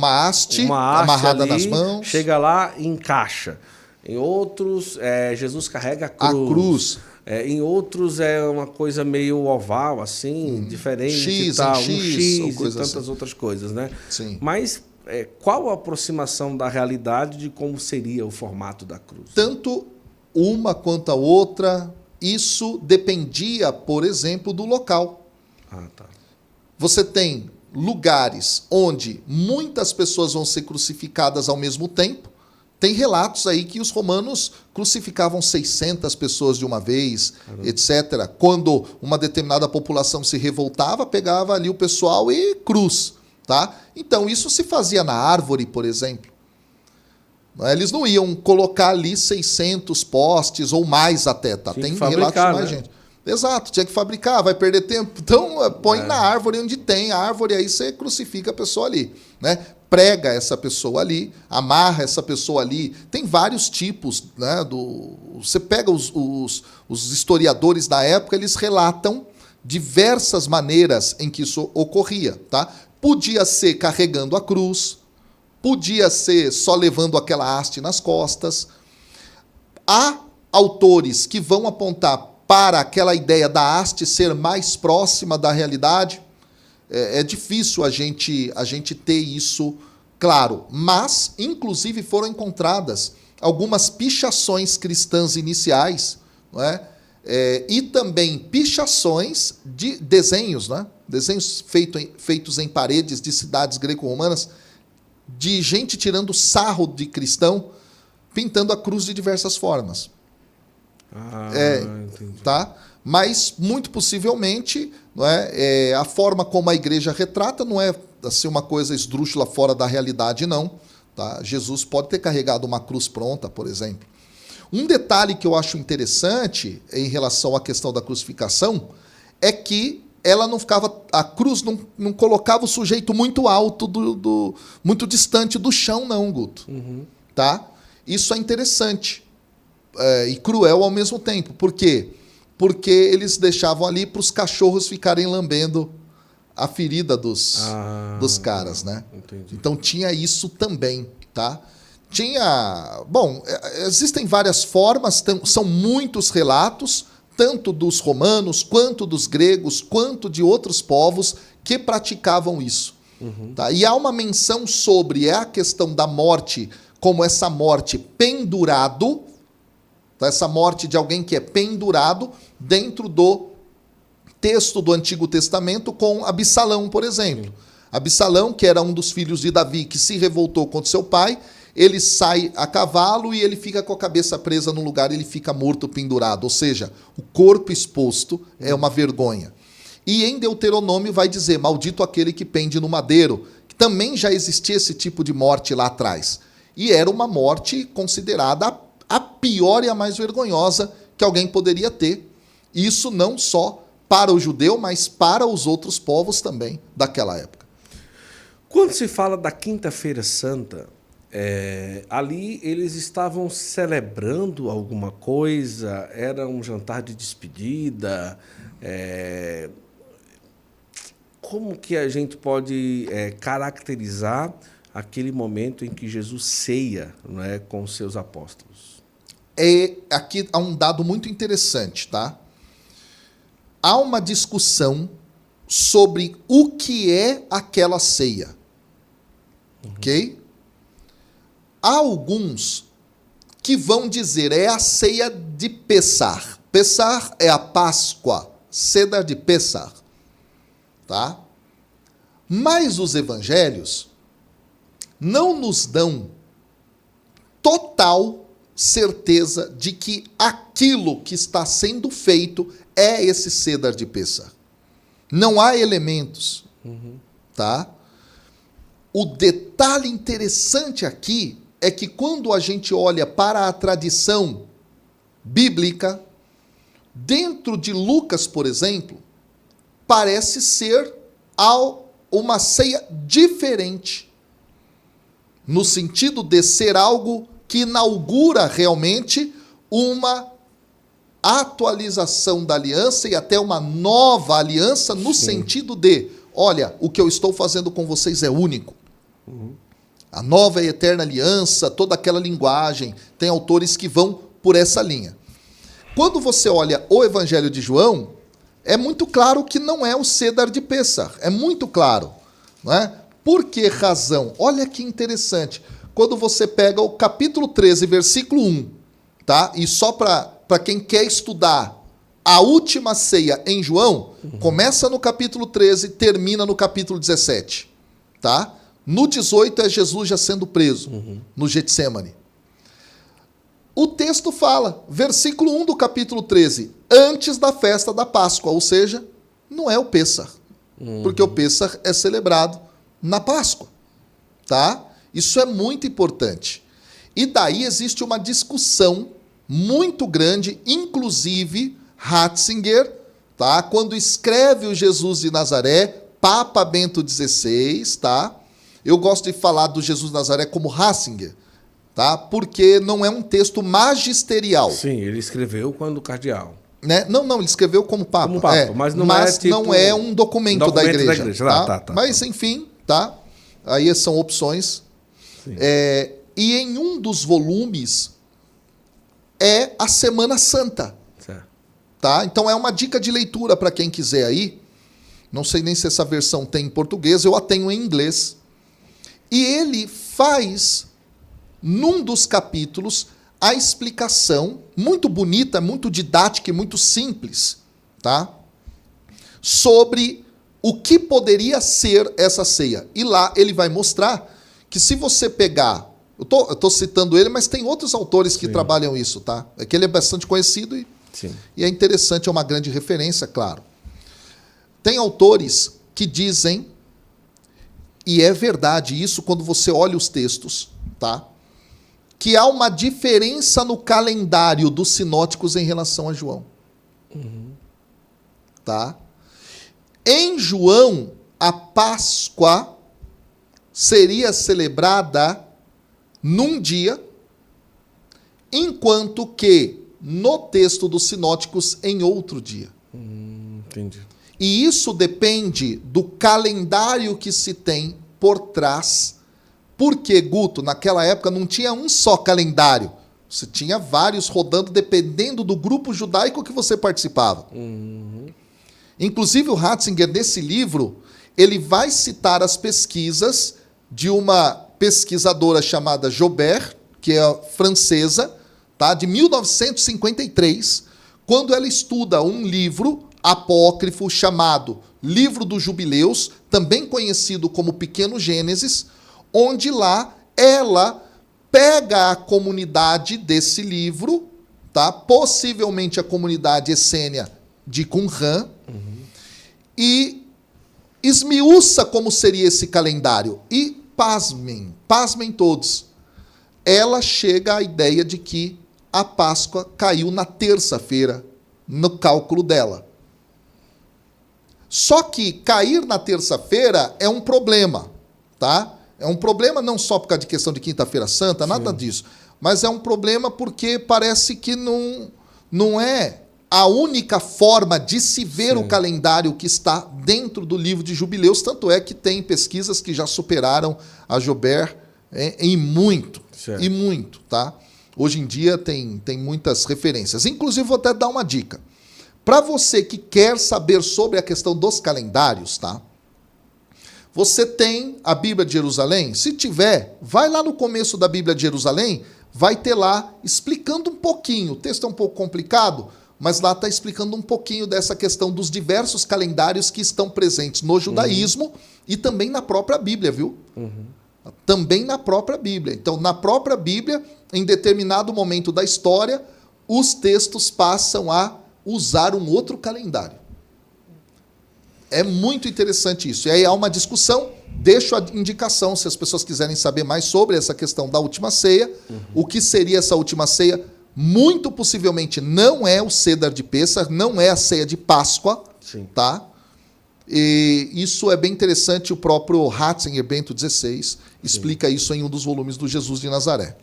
haste amarrada ali, nas mãos. Chega lá e encaixa. Em outros, Jesus carrega a cruz. Em outros é uma coisa meio oval, assim, diferente. X, e tal, X, um X ou e coisa tantas assim. outras coisas, né? Sim. Mas qual a aproximação da realidade de como seria o formato da cruz? Tanto uma quanto a outra, isso dependia, por exemplo, do local. Tá. Você tem lugares onde muitas pessoas vão ser crucificadas ao mesmo tempo. Tem relatos aí que os romanos crucificavam 600 pessoas de uma vez, etc. Quando uma determinada população se revoltava, pegava ali o pessoal e cruz. Tá? Então, isso se fazia na árvore, por exemplo. Eles não iam colocar ali 600 postes ou mais até. Tá? Tem relatos de mais gente. Exato, tinha que fabricar, vai perder tempo. Então, põe na árvore onde tem a árvore, aí você crucifica a pessoa ali. Né? Prega essa pessoa ali, amarra essa pessoa ali. Tem vários tipos. Né, você pega os historiadores da época, eles relatam diversas maneiras em que isso ocorria. Tá? Podia ser carregando a cruz, podia ser só levando aquela haste nas costas. Há autores que vão apontar para aquela ideia da haste ser mais próxima da realidade. É difícil a gente ter isso claro. Mas, inclusive, foram encontradas algumas pichações cristãs iniciais, não é? E também pichações de desenhos, né? Desenhos feitos em paredes de cidades greco-romanas, de gente tirando sarro de cristão, pintando a cruz de diversas formas. Entendi. Tá? Mas, muito possivelmente, não é, a forma como a igreja retrata não é assim, uma coisa esdrúxula fora da realidade, não. Tá? Jesus pode ter carregado uma cruz pronta, por exemplo. Um detalhe que eu acho interessante em relação à questão da crucificação é que ela não ficava, a cruz não colocava o sujeito muito alto, muito distante do chão, não, Guto. Uhum. Tá? Isso é interessante e cruel ao mesmo tempo. Por quê? Porque eles deixavam ali para os cachorros ficarem lambendo a ferida dos caras, né? Entendi. Então tinha isso também, tá? Bom, existem várias formas, são muitos relatos, tanto dos romanos, quanto dos gregos, quanto de outros povos que praticavam isso. Uhum. Tá? E há uma menção sobre a questão da morte, como essa morte pendurado, tá? Essa morte de alguém que é pendurado dentro do texto do Antigo Testamento com Absalão, por exemplo. Sim. Absalão, que era um dos filhos de Davi, que se revoltou contra seu pai, ele sai a cavalo e ele fica com a cabeça presa no lugar, ele fica morto pendurado. Ou seja, o corpo exposto é uma vergonha. E em Deuteronômio vai dizer, maldito aquele que pende no madeiro. Também já existia esse tipo de morte lá atrás. E era uma morte considerada a pior e a mais vergonhosa que alguém poderia ter. Isso não só para o judeu, mas para os outros povos também daquela época. Quando se fala da Quinta-feira Santa, ali eles estavam celebrando alguma coisa? Era um jantar de despedida? Como que a gente pode caracterizar aquele momento em que Jesus ceia, não é, com os seus apóstolos? Aqui há um dado muito interessante, tá? Há uma discussão sobre o que é aquela ceia. Ok? Há alguns que vão dizer é a ceia de Pessar. Pessar é a Páscoa, Seder de Pessar. Tá? Mas os evangelhos não nos dão total certeza de que aquilo que está sendo feito é esse Seder de Pessar. Não há elementos. Tá? O detalhe interessante aqui é que quando a gente olha para a tradição bíblica, dentro de Lucas, por exemplo, parece ser uma ceia diferente, no sentido de ser algo que inaugura realmente uma atualização da aliança e até uma nova aliança, no sentido de, olha, o que eu estou fazendo com vocês é único. A nova e eterna aliança, toda aquela linguagem, tem autores que vão por essa linha. Quando você olha o Evangelho de João, é muito claro que não é o Seder de Pessar, é muito claro. Não é? Por que razão? Olha que interessante. Quando você pega o capítulo 13, versículo 1, tá? E só para quem quer estudar a última ceia em João, começa no capítulo 13 e termina no capítulo 17. Tá? No 18 é Jesus já sendo preso, no Getsêmani. O texto fala, versículo 1 do capítulo 13, antes da festa da Páscoa, ou seja, não é o Pêssar, porque o Pêssar é celebrado na Páscoa. Tá? Isso é muito importante. E daí existe uma discussão muito grande, inclusive Ratzinger, tá? Quando escreve o Jesus de Nazaré, Papa Bento XVI, tá? Eu gosto de falar do Jesus de Nazaré como Ratzinger, tá? Porque não é um texto magisterial. Sim, ele escreveu quando cardeal. Né? Não, ele escreveu como Papa. Como Papa, mas não é um documento da igreja. Tá? Mas, enfim, tá? Aí são opções. E em um dos volumes é a Semana Santa. Certo. Tá? Então é uma dica de leitura para quem quiser aí. Não sei nem se essa versão tem em português, eu a tenho em inglês. E ele faz, num dos capítulos, a explicação, muito bonita, muito didática e muito simples, tá? Sobre o que poderia ser essa ceia. E lá ele vai mostrar que se você pegar... Eu tô citando ele, mas tem outros autores que trabalham isso, tá? É que ele é bastante conhecido e é interessante, é uma grande referência, claro. Tem autores que dizem, e é verdade isso quando você olha os textos, tá? Que há uma diferença no calendário dos sinóticos em relação a João. Tá? Em João, a Páscoa seria celebrada num dia, enquanto que no texto dos sinóticos em outro dia. Entendi. E isso depende do calendário que se tem por trás. Porque, Guto, naquela época não tinha um só calendário. Você tinha vários rodando dependendo do grupo judaico que você participava. Inclusive o Ratzinger, nesse livro, ele vai citar as pesquisas de uma pesquisadora chamada Jobert, que é francesa, tá, de 1953, quando ela estuda um livro apócrifo chamado Livro dos Jubileus, também conhecido como Pequeno Gênesis, onde lá ela pega a comunidade desse livro, tá, possivelmente a comunidade essênia de Qumran, e esmiuça como seria esse calendário. E pasmem todos, ela chega à ideia de que a Páscoa caiu na terça-feira, no cálculo dela. Só que cair na terça-feira é um problema, tá? É um problema não só por causa de questão de Quinta-feira Santa, nada disso, mas é um problema porque parece que não é a única forma de se ver o calendário que está dentro do livro de Jubileus, tanto é que tem pesquisas que já superaram a Jobert em muito, e muito, tá? Hoje em dia tem muitas referências. Inclusive, vou até dar uma dica. Para você que quer saber sobre a questão dos calendários, tá? Você tem a Bíblia de Jerusalém? Se tiver, vai lá no começo da Bíblia de Jerusalém, vai ter lá explicando um pouquinho. O texto é um pouco complicado, mas lá está explicando um pouquinho dessa questão dos diversos calendários que estão presentes no judaísmo e também na própria Bíblia, viu? Também na própria Bíblia. Então, na própria Bíblia, em determinado momento da história, os textos passam a usar um outro calendário. É muito interessante isso. E aí há uma discussão, deixo a indicação, se as pessoas quiserem saber mais sobre essa questão da última ceia, o que seria essa última ceia, muito possivelmente não é o Seder de Pêssar, não é a ceia de Páscoa, tá? E isso é bem interessante, o próprio Ratzinger, Bento XVI, explica isso em um dos volumes do Jesus de Nazaré.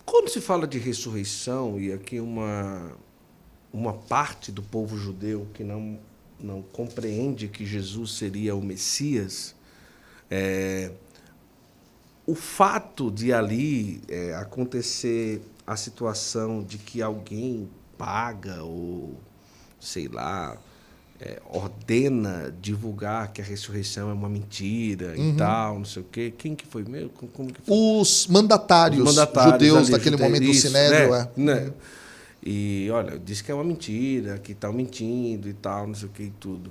Quando se fala de ressurreição, e aqui uma parte do povo judeu que não compreende que Jesus seria o Messias, o fato de ali acontecer a situação de que alguém paga ou, sei lá, ordena divulgar que a ressurreição é uma mentira e tal, não sei o quê. Quem que foi mesmo? Como que foi? Os mandatários judeus ali, daquele momento do Sinédrio. Né? E, olha, disse que é uma mentira, que estão mentindo e tal, não sei o que e tudo.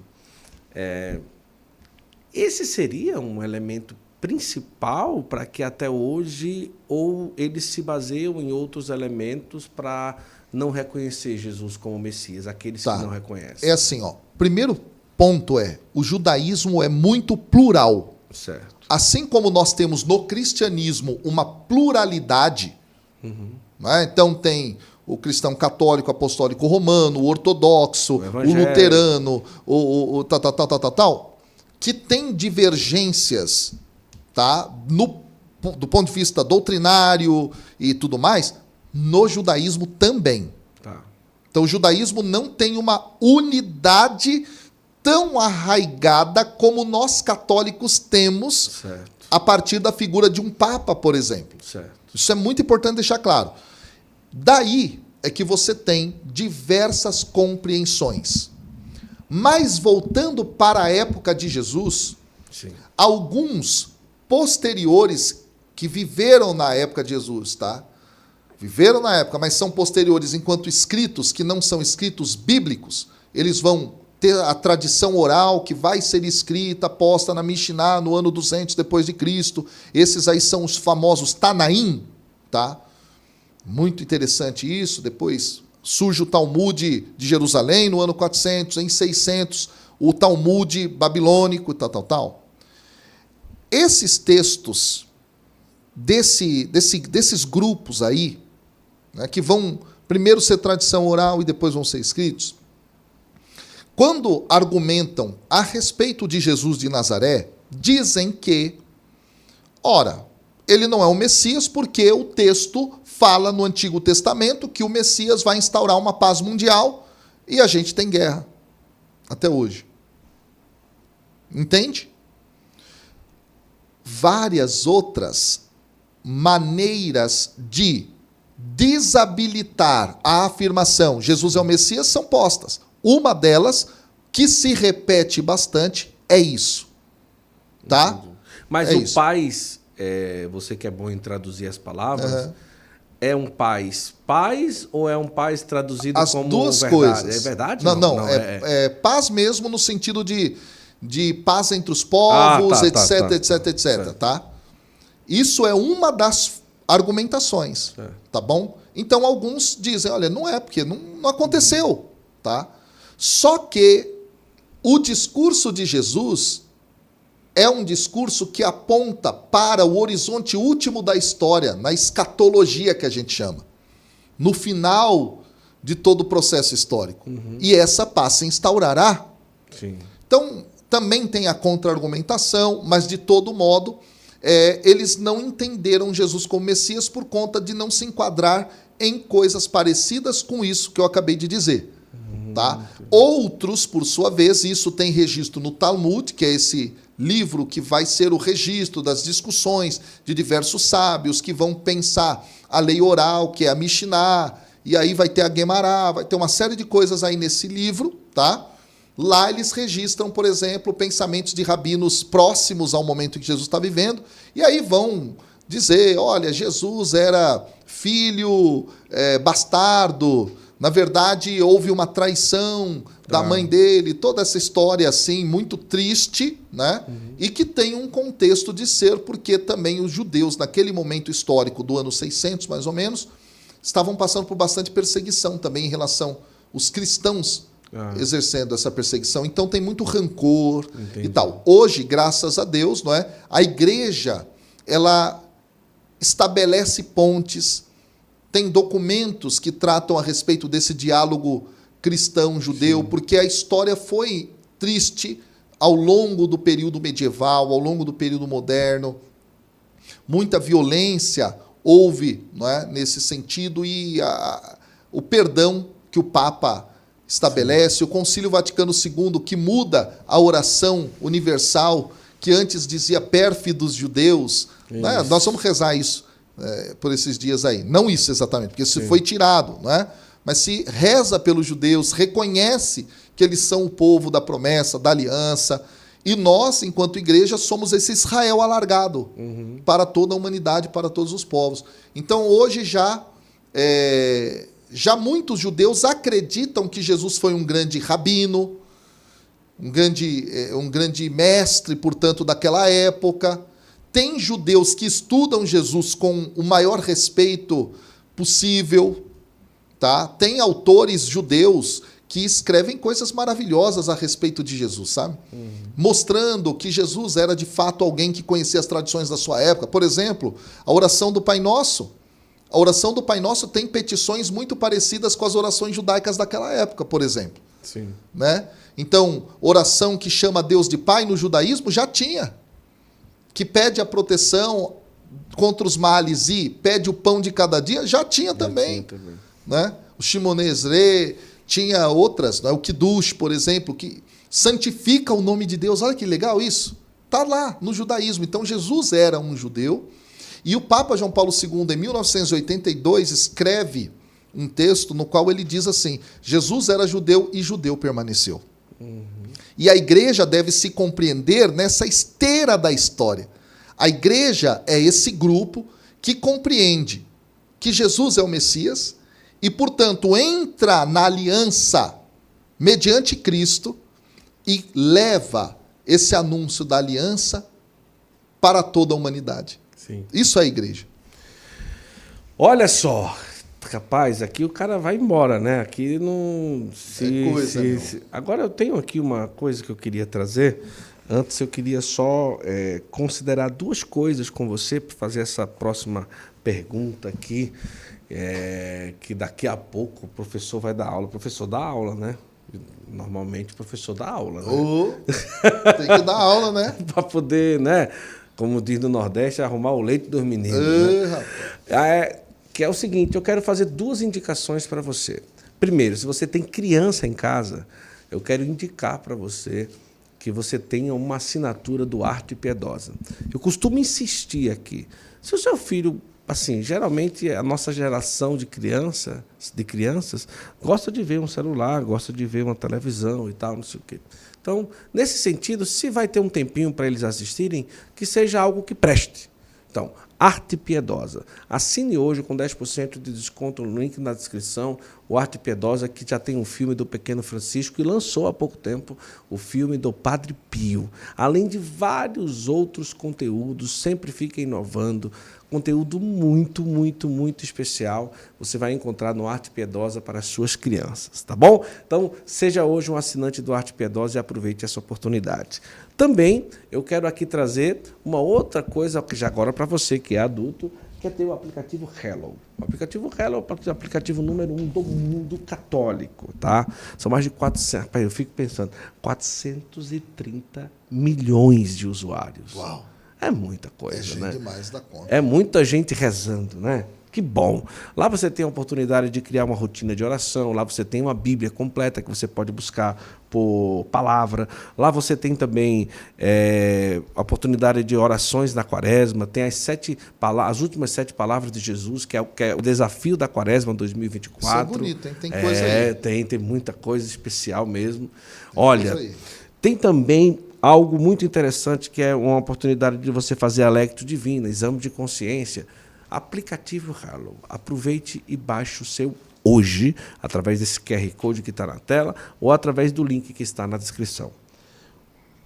Esse seria um elemento principal para que até hoje, ou eles se baseiam em outros elementos para não reconhecer Jesus como Messias, aqueles que não reconhecem? É assim, ó. Primeiro ponto o judaísmo é muito plural. Certo. Assim como nós temos no cristianismo uma pluralidade, né? Então tem o cristão católico, apostólico romano, o ortodoxo, o luterano, o tal, que tem divergências, tá? Do ponto de vista doutrinário e tudo mais, no judaísmo também. Tá. Então o judaísmo não tem uma unidade tão arraigada como nós católicos temos, certo, a partir da figura de um papa, por exemplo. Certo. Isso é muito importante deixar claro. Daí é que você tem diversas compreensões. Mas voltando para a época de Jesus, Sim. alguns posteriores que viveram na época de Jesus, tá? Viveram na época, mas são posteriores enquanto escritos, que não são escritos bíblicos, eles vão ter a tradição oral que vai ser escrita, posta na Mishnah no ano 200 depois de Cristo. Esses aí são os famosos Tanaim, tá? Muito interessante isso. Depois surge o Talmud de Jerusalém no ano 400, em 600, o Talmud babilônico, tal. Esses textos desses grupos aí, né, que vão primeiro ser tradição oral e depois vão ser escritos, quando argumentam a respeito de Jesus de Nazaré, dizem que, ora, ele não é o Messias porque o texto fala no Antigo Testamento que o Messias vai instaurar uma paz mundial e a gente tem guerra até hoje. Entende? Várias outras maneiras de desabilitar a afirmação Jesus é o Messias são postas. Uma delas, que se repete bastante, é isso. Tá? Entendi. Mas o paz, você que é bom em traduzir as palavras, é um paz ou é um paz traduzido as como duas verdade? Coisas. É verdade? Não, é paz mesmo no sentido de paz entre os povos, etc. Tá? Isso é uma das argumentações, tá bom? Então, alguns dizem, olha, não é, porque não aconteceu, tá? Só que o discurso de Jesus é um discurso que aponta para o horizonte último da história, na escatologia que a gente chama, no final de todo o processo histórico. E essa paz se instaurará. Sim. Então, também tem a contra-argumentação, mas, de todo modo, eles não entenderam Jesus como Messias por conta de não se enquadrar em coisas parecidas com isso que eu acabei de dizer. Tá? Outros, por sua vez, isso tem registro no Talmud, que é esse livro que vai ser o registro das discussões de diversos sábios que vão pensar a lei oral, que é a Mishnah, e aí vai ter a Guemará, vai ter uma série de coisas aí nesse livro, tá? Lá eles registram, por exemplo, pensamentos de rabinos próximos ao momento em que Jesus está vivendo, e aí vão dizer, olha, Jesus era filho bastardo, na verdade houve uma traição da mãe dele, toda essa história assim, muito triste, né? E que tem um contexto de ser, porque também os judeus, naquele momento histórico do ano 600, mais ou menos, estavam passando por bastante perseguição também em relação aos cristãos exercendo essa perseguição. Então tem muito rancor e tal. Hoje, graças a Deus, não é? A igreja, ela estabelece pontes, tem documentos que tratam a respeito desse diálogo cristão-judeu, porque a história foi triste ao longo do período medieval, ao longo do período moderno. Muita violência houve, não é, nesse sentido, e o perdão que o Papa estabelece, o Concílio Vaticano II, que muda a oração universal, que antes dizia pérfidos judeus, né? Nós vamos rezar isso por esses dias aí. Não isso exatamente, porque isso foi tirado, não é? Mas se reza pelos judeus, reconhece que eles são o povo da promessa, da aliança, e nós, enquanto igreja, somos esse Israel alargado para toda a humanidade, para todos os povos. Então, hoje já muitos judeus acreditam que Jesus foi um grande rabino, um grande mestre, portanto, daquela época. Tem judeus que estudam Jesus com o maior respeito possível, tá? Tem autores judeus que escrevem coisas maravilhosas a respeito de Jesus, sabe? Mostrando que Jesus era, de fato, alguém que conhecia as tradições da sua época. Por exemplo, a oração do Pai Nosso. A oração do Pai Nosso tem petições muito parecidas com as orações judaicas daquela época, por exemplo. Sim. Né? Então, oração que chama Deus de Pai no judaísmo já tinha. Que pede a proteção contra os males e pede o pão de cada dia, já tinha também. Né? O Shimon Esrei, tinha outras, né? O Kiddush, por exemplo, que santifica o nome de Deus. Olha que legal isso. Está lá no judaísmo. Então, Jesus era um judeu. E o Papa João Paulo II, em 1982, escreve um texto no qual ele diz assim: Jesus era judeu e judeu permaneceu. E a igreja deve se compreender nessa esteira da história. A igreja é esse grupo que compreende que Jesus é o Messias e, portanto, entra na aliança mediante Cristo e leva esse anúncio da aliança para toda a humanidade. Sim. Isso é a igreja. Olha só, rapaz, aqui o cara vai embora, né? Aqui não... Agora eu tenho aqui uma coisa que eu queria trazer. Antes eu queria só considerar duas coisas com você para fazer essa próxima pergunta aqui, que daqui a pouco o professor vai dar aula. O professor dá aula, né? Normalmente o professor dá aula, né? Tem que dar aula, né? Para poder, né? Como diz no Nordeste, arrumar o leite dos meninos. Né? Que é o seguinte, eu quero fazer duas indicações para você. Primeiro, se você tem criança em casa, eu quero indicar para você que você tenha uma assinatura do Arte Piedosa. Eu costumo insistir aqui. Se o seu filho, assim, geralmente a nossa geração de crianças gosta de ver um celular, gosta de ver uma televisão e tal, não sei o quê. Então, nesse sentido, se vai ter um tempinho para eles assistirem, que seja algo que preste. Então, Arte Piedosa. Assine hoje com 10% de desconto no link na descrição, o Arte Piedosa, que já tem um filme do Pequeno Francisco e lançou há pouco tempo o filme do Padre Pio. Além de vários outros conteúdos, sempre fica inovando. Conteúdo muito, muito, muito especial. Você vai encontrar no Arte Piedosa para as suas crianças, tá bom? Então, seja hoje um assinante do Arte Piedosa e aproveite essa oportunidade. Também, eu quero aqui trazer uma outra coisa, que já agora para você que é adulto, que é ter o aplicativo Hello. O aplicativo Hello é o aplicativo número 1 do mundo católico, tá? São mais de 400, eu fico pensando, 430 milhões de usuários. Uau! É muita coisa, gente, né? demais da conta. É muita gente rezando, né? Que bom. Lá você tem a oportunidade de criar uma rotina de oração, lá você tem uma Bíblia completa que você pode buscar por palavra. Lá você tem também a oportunidade de orações na Quaresma, tem as últimas 7 palavras de Jesus, que é o desafio da Quaresma 2024. Isso é bonito, hein? Tem coisa aí. Tem muita coisa especial mesmo. Olha, tem também algo muito interessante, que é uma oportunidade de você fazer a Lectio Divina, exame de consciência. Aplicativo Hello. Aproveite e baixe o seu hoje, através desse QR Code que está na tela, ou através do link que está na descrição.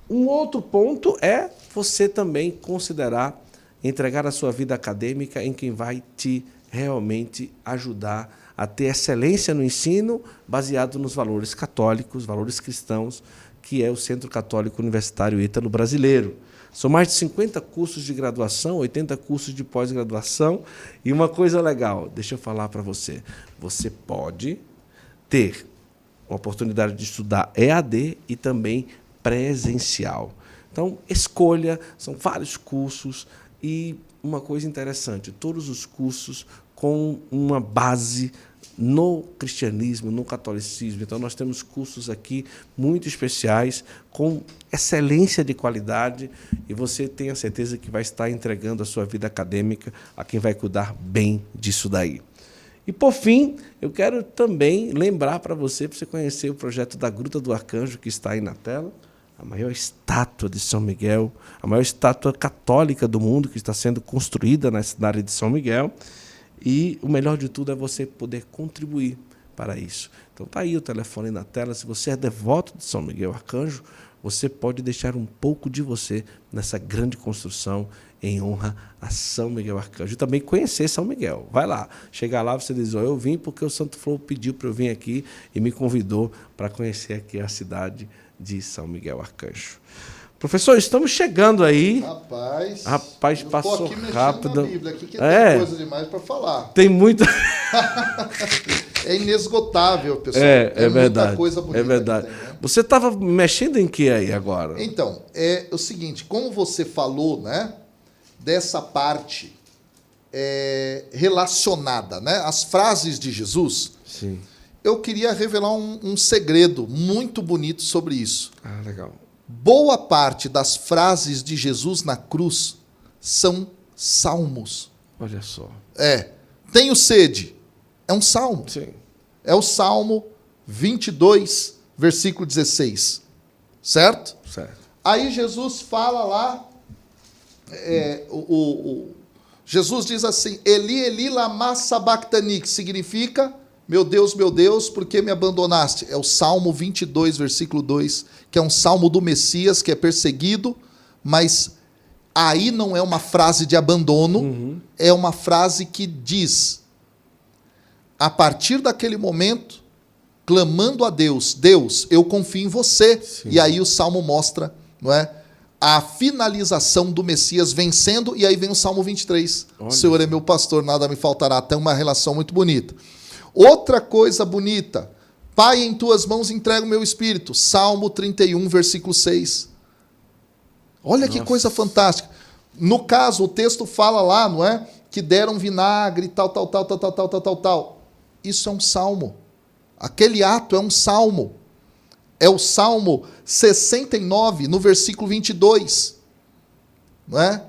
Um outro ponto é você também considerar entregar a sua vida acadêmica em quem vai te realmente ajudar a ter excelência no ensino, baseado nos valores católicos, valores cristãos, que é o Centro Católico Universitário Ítalo Brasileiro. São mais de 50 cursos de graduação, 80 cursos de pós-graduação. E uma coisa legal, deixa eu falar para você. Você pode ter uma oportunidade de estudar EAD e também presencial. Então, escolha, são vários cursos. E uma coisa interessante, todos os cursos com uma base no cristianismo, no catolicismo. Então, nós temos cursos aqui muito especiais, com excelência de qualidade, e você tem a certeza que vai estar entregando a sua vida acadêmica a quem vai cuidar bem disso daí. E, por fim, eu quero também lembrar para você conhecer o projeto da Gruta do Arcanjo, que está aí na tela, a maior estátua de São Miguel, a maior estátua católica do mundo, que está sendo construída na cidade de São Miguel. E o melhor de tudo é você poder contribuir para isso. Então está aí o telefone na tela. Se você é devoto de São Miguel Arcanjo, você pode deixar um pouco de você nessa grande construção em honra a São Miguel Arcanjo. E também conhecer São Miguel. Vai lá, chega lá, você diz, eu vim porque o Santo Flow pediu para eu vir aqui e me convidou para conhecer aqui a cidade de São Miguel Arcanjo. Professor, estamos chegando aí. Rapaz, passou rápido. Na Bíblia aqui, que tem coisa demais para falar. Tem muita. É inesgotável, pessoal. É verdade. Muita coisa bonita. É verdade. Tem, né? Você estava mexendo em que aí agora? Então, é o seguinte, como você falou, né, dessa parte relacionada, né, às frases de Jesus. Sim. Eu queria revelar um segredo muito bonito sobre isso. Ah, legal. Boa parte das frases de Jesus na cruz são salmos. Olha só. Tenho sede. É É um salmo. Sim. É o Salmo 22, versículo 16. Certo? Certo. Aí Jesus fala lá, Jesus diz assim, Eli, Eli, lama sabachthani, que significa, meu Deus, por que me abandonaste? É o Salmo 22, versículo 2, que é um salmo do Messias, que é perseguido, mas aí não é uma frase de abandono, é uma frase que diz, a partir daquele momento, clamando a Deus, Deus, eu confio em você. Sim. E aí o Salmo mostra, não é, a finalização do Messias vencendo, e aí vem o Salmo 23. Olha. O Senhor é meu pastor, nada me faltará. Tem uma relação muito bonita. Outra coisa bonita, Pai, em tuas mãos entrego o meu espírito. Salmo 31, versículo 6. Olha que coisa fantástica. No caso, o texto fala lá, não é? Que deram vinagre, tal. Isso é um salmo. Aquele ato é um salmo. É o Salmo 69, no versículo 22. Não é?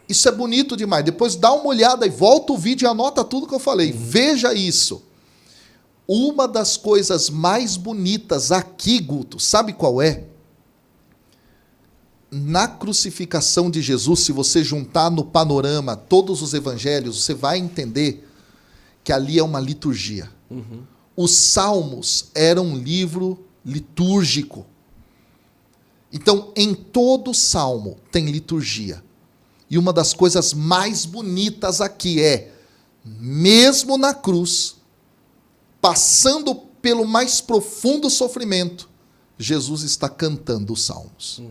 Isso é bonito demais. Depois dá uma olhada e volta o vídeo e anota tudo que eu falei. Veja isso. Uma das coisas mais bonitas aqui, Guto, sabe qual é? Na crucificação de Jesus, se você juntar no panorama todos os evangelhos, você vai entender que ali é uma liturgia. Os Salmos eram um livro litúrgico. Então, em todo salmo tem liturgia. E uma das coisas mais bonitas aqui é, mesmo na cruz, passando pelo mais profundo sofrimento, Jesus está cantando os salmos.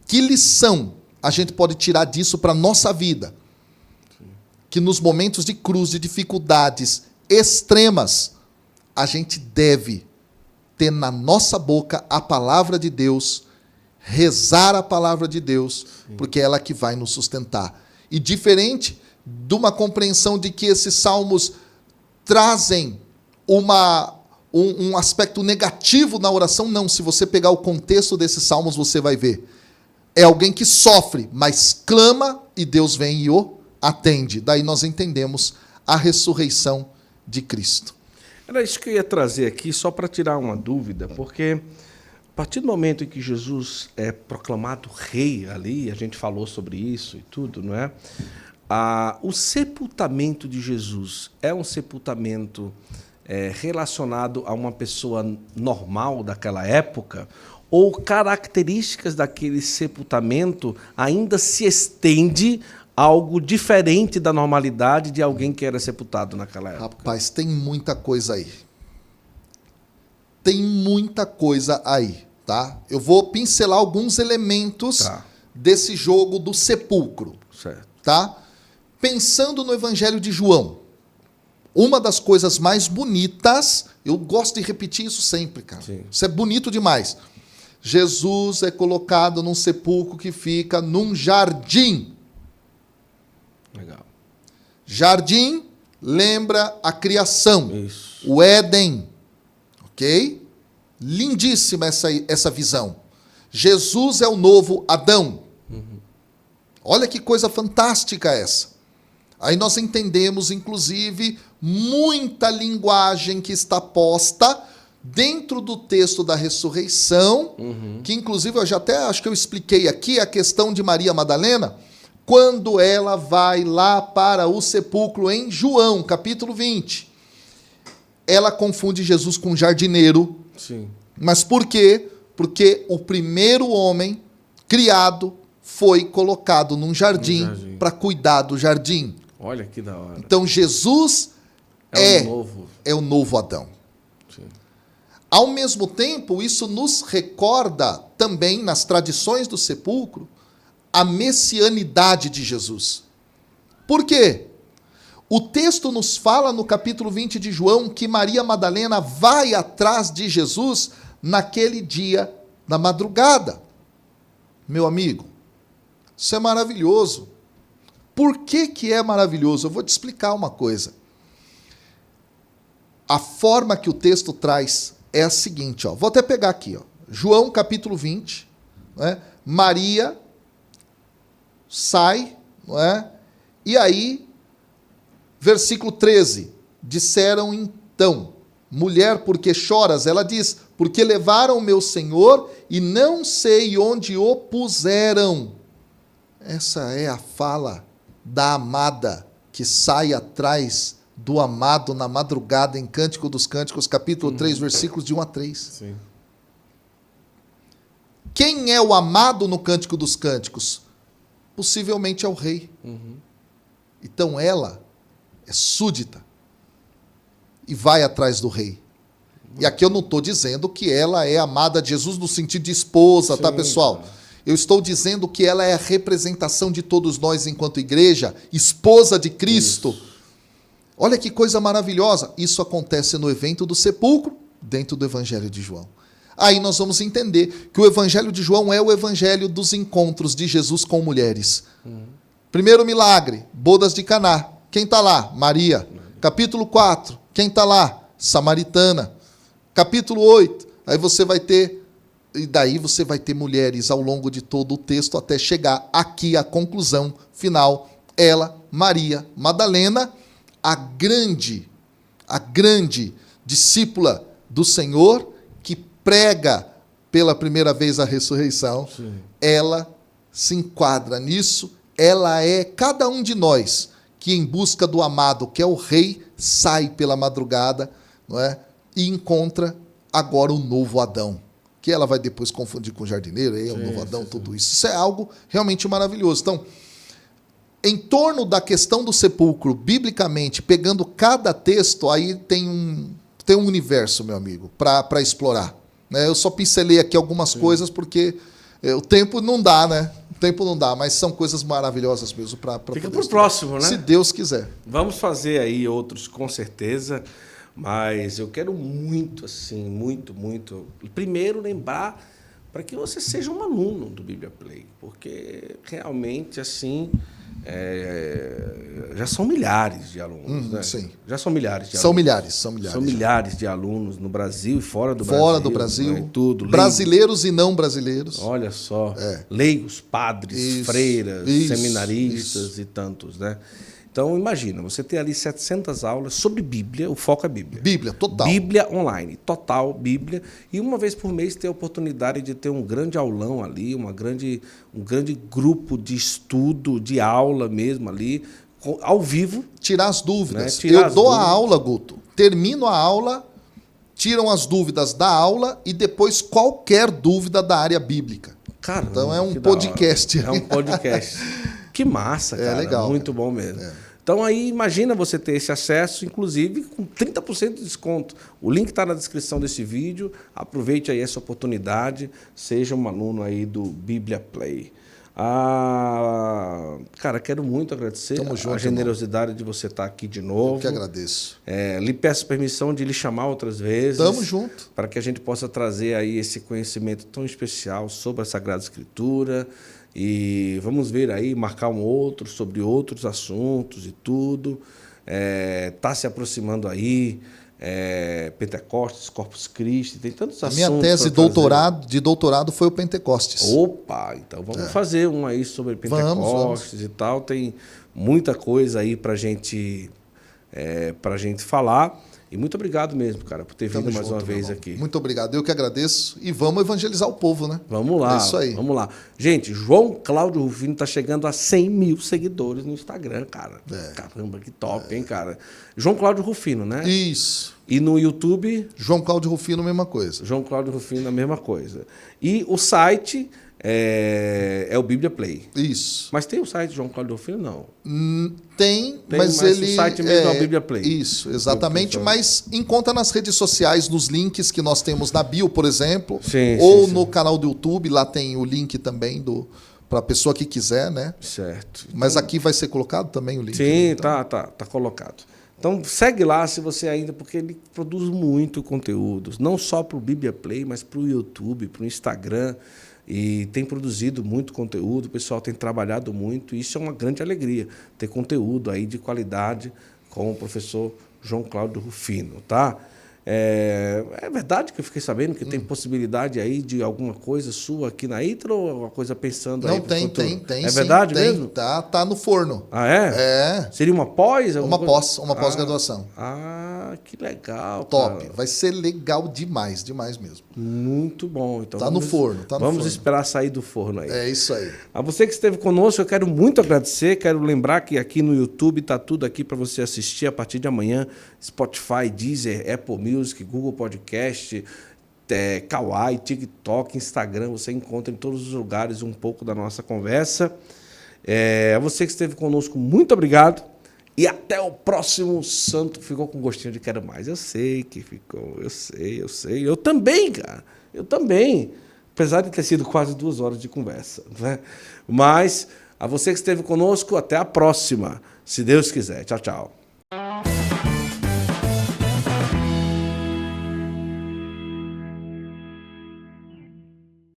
Que lição a gente pode tirar disso para a nossa vida? Que nos momentos de cruz, de dificuldades extremas, a gente deve ter na nossa boca a palavra de Deus, rezar a palavra de Deus, porque é ela que vai nos sustentar. E diferente de uma compreensão de que esses salmos trazem um aspecto negativo na oração, não. Se você pegar o contexto desses salmos, você vai ver. É alguém que sofre, mas clama e Deus vem e o atende. Daí nós entendemos a ressurreição de Cristo. Era isso que eu ia trazer aqui, só para tirar uma dúvida, porque a partir do momento em que Jesus é proclamado rei ali, a gente falou sobre isso e tudo, não é? O sepultamento de Jesus é um sepultamento relacionado a uma pessoa normal daquela época, ou características daquele sepultamento ainda se estende algo diferente da normalidade de alguém que era sepultado naquela época? Rapaz, tem muita coisa aí. Tem muita coisa aí, tá? Eu vou pincelar alguns elementos desse jogo do sepulcro. Certo. Tá? Pensando no Evangelho de João, uma das coisas mais bonitas, eu gosto de repetir isso sempre, cara. Sim. Isso é bonito demais. Jesus é colocado num sepulcro que fica num jardim. Legal. Jardim lembra a criação. Isso. O Éden. Ok? Lindíssima essa visão. Jesus é o novo Adão. Olha que coisa fantástica essa. Aí nós entendemos, inclusive, muita linguagem que está posta dentro do texto da ressurreição, que inclusive eu já até acho que eu expliquei aqui a questão de Maria Madalena, quando ela vai lá para o sepulcro em João, capítulo 20. Ela confunde Jesus com um jardineiro. Sim. Mas por quê? Porque o primeiro homem criado foi colocado num jardim para cuidar do jardim. Olha que da hora. Então Jesus é o novo Adão. Sim. Ao mesmo tempo, isso nos recorda também, nas tradições do sepulcro, a messianidade de Jesus. Por quê? O texto nos fala no capítulo 20 de João que Maria Madalena vai atrás de Jesus naquele dia da madrugada. Meu amigo, isso é maravilhoso. Por que é maravilhoso? Eu vou te explicar uma coisa. A forma que o texto traz é a seguinte, ó. Vou até pegar aqui, ó. João capítulo 20, né? Maria sai, não é? E aí, versículo 13, Disseram então: mulher, por que choras? Ela diz: porque levaram meu Senhor e não sei onde o puseram. Essa é a fala da amada que sai atrás do amado na madrugada em Cântico dos Cânticos, capítulo 3, versículos de 1 a 3. Sim. Quem é o amado no Cântico dos Cânticos? Possivelmente é o rei. Então ela é súdita e vai atrás do rei. E aqui eu não estou dizendo que ela é amada de Jesus no sentido de esposa, tá, pessoal? Eu estou dizendo que ela é a representação de todos nós enquanto igreja, esposa de Cristo. Isso. Olha que coisa maravilhosa. Isso acontece no evento do sepulcro, dentro do Evangelho de João. Aí nós vamos entender que o Evangelho de João é o Evangelho dos encontros de Jesus com mulheres. Primeiro milagre, bodas de Caná. Quem está lá? Maria. Capítulo 4, quem está lá? Samaritana. Capítulo 8, aí você vai ter, e daí você vai ter mulheres ao longo de todo o texto até chegar aqui à conclusão final. Ela, Maria Madalena, a grande discípula do Senhor, que prega pela primeira vez a ressurreição. Sim. Ela se enquadra nisso. Ela é cada um de nós que, em busca do amado, que é o rei, sai pela madrugada, não é? E encontra agora o novo Adão, que ela vai depois confundir com o jardineiro, aí é o novo Adão, tudo isso. Isso é algo realmente maravilhoso. Então, em torno da questão do sepulcro, biblicamente, pegando cada texto, aí tem um universo, meu amigo, para explorar. Né? Eu só pincelei aqui algumas coisas porque o tempo não dá, né? O tempo não dá, mas são coisas maravilhosas mesmo para Fica para o próximo, né? Se Deus quiser. Vamos fazer aí outros, com certeza. Mas eu quero muito, assim, muito, primeiro lembrar para que você seja um aluno do Bíblia Play, porque realmente, assim, já são milhares de alunos, né? Sim. Já são milhares de são alunos. Milhares. São milhares de alunos no Brasil e fora do Brasil. Fora do Brasil. Né? Tudo. Brasileiros e não brasileiros. Olha só. Leigos, padres, freiras, seminaristas e tantos, né? Então, imagina, você tem ali 700 aulas sobre Bíblia, o foco é Bíblia. Bíblia, total. Bíblia online, total Bíblia. E uma vez por mês ter a oportunidade de ter um grande aulão ali, um grande grupo de estudo, de aula mesmo ali, ao vivo. Tirar as dúvidas. Né? Eu dou a aula, Guto, termino a aula, tiram as dúvidas da aula e depois qualquer dúvida da área bíblica. Caramba, então é um podcast. É um podcast. Que massa, cara. Legal. Muito bom mesmo. Então aí imagina você ter esse acesso, inclusive com 30% de desconto. O link está na descrição desse vídeo. Aproveite aí essa oportunidade. Seja um aluno aí do Bíblia Play. Cara, quero muito agradecer a generosidade de você estar aqui de novo. Eu que agradeço. Lhe peço permissão de lhe chamar outras vezes. Tamo junto. Para que a gente possa trazer aí esse conhecimento tão especial sobre a Sagrada Escritura. E vamos ver aí, marcar um outro sobre outros assuntos e tudo. Tá se aproximando aí. Pentecostes, Corpus Christi, tem tantos assuntos. A minha tese de doutorado foi o Pentecostes. Opa, então vamos fazer um aí sobre Pentecostes e tal. Tem muita coisa aí pra gente falar. E muito obrigado mesmo, cara, por ter vindo mais uma vez aqui. Muito obrigado, eu que agradeço. E vamos evangelizar o povo, né? Vamos lá. É isso aí. Vamos lá. Gente, João Cláudio Rufino tá chegando a 100 mil seguidores no Instagram, cara. Caramba, que top, hein, cara? João Cláudio Rufino, né? Isso. E no YouTube? João Cláudio Rufino, mesma coisa. João Cláudio Rufino, a mesma coisa. E o site é o Bíblia Play. Isso. Mas tem o site João Cláudio Rufino? Não. Tem, mas ele... o site mesmo é o Bíblia Play. Isso, exatamente. Mas encontra nas redes sociais, nos links que nós temos na bio, por exemplo. Ou no canal do YouTube, lá tem o link também para a pessoa que quiser, né? Certo. Mas aqui vai ser colocado também o link. Sim, então. tá colocado. Então segue lá se você ainda, porque ele produz muito conteúdo, não só para o Bíblia Play, mas para o YouTube, para o Instagram. E tem produzido muito conteúdo, o pessoal tem trabalhado muito, e isso é uma grande alegria, ter conteúdo aí de qualidade com o professor João Cláudio Rufino, tá? É verdade que eu fiquei sabendo que tem possibilidade aí de alguma coisa sua aqui na ITRA ou alguma coisa pensando aí Não, pro futuro? tem. É sim, verdade tem, mesmo? Tá no forno. Ah, é? É. Seria uma pós? Alguma coisa? Uma pós-graduação. Que legal, Top. cara. Vai ser legal demais mesmo. Muito bom. Então Tá no forno, tá no vamos forno. esperar sair do forno aí. É isso aí. A você que esteve conosco, eu quero muito agradecer. Quero lembrar que aqui no YouTube está tudo aqui para você assistir a partir de amanhã. Spotify, Deezer, Apple Music, Google Podcast, Kawaii, TikTok, Instagram. Você encontra em todos os lugares um pouco da nossa conversa. A você que esteve conosco, muito obrigado. E até o próximo Santo. Ficou com gostinho de quero mais. Eu sei que ficou. Eu sei. Eu também, cara. Eu também. Apesar de ter sido quase 2 horas de conversa, né? Mas a você que esteve conosco, até a próxima, se Deus quiser. Tchau, tchau.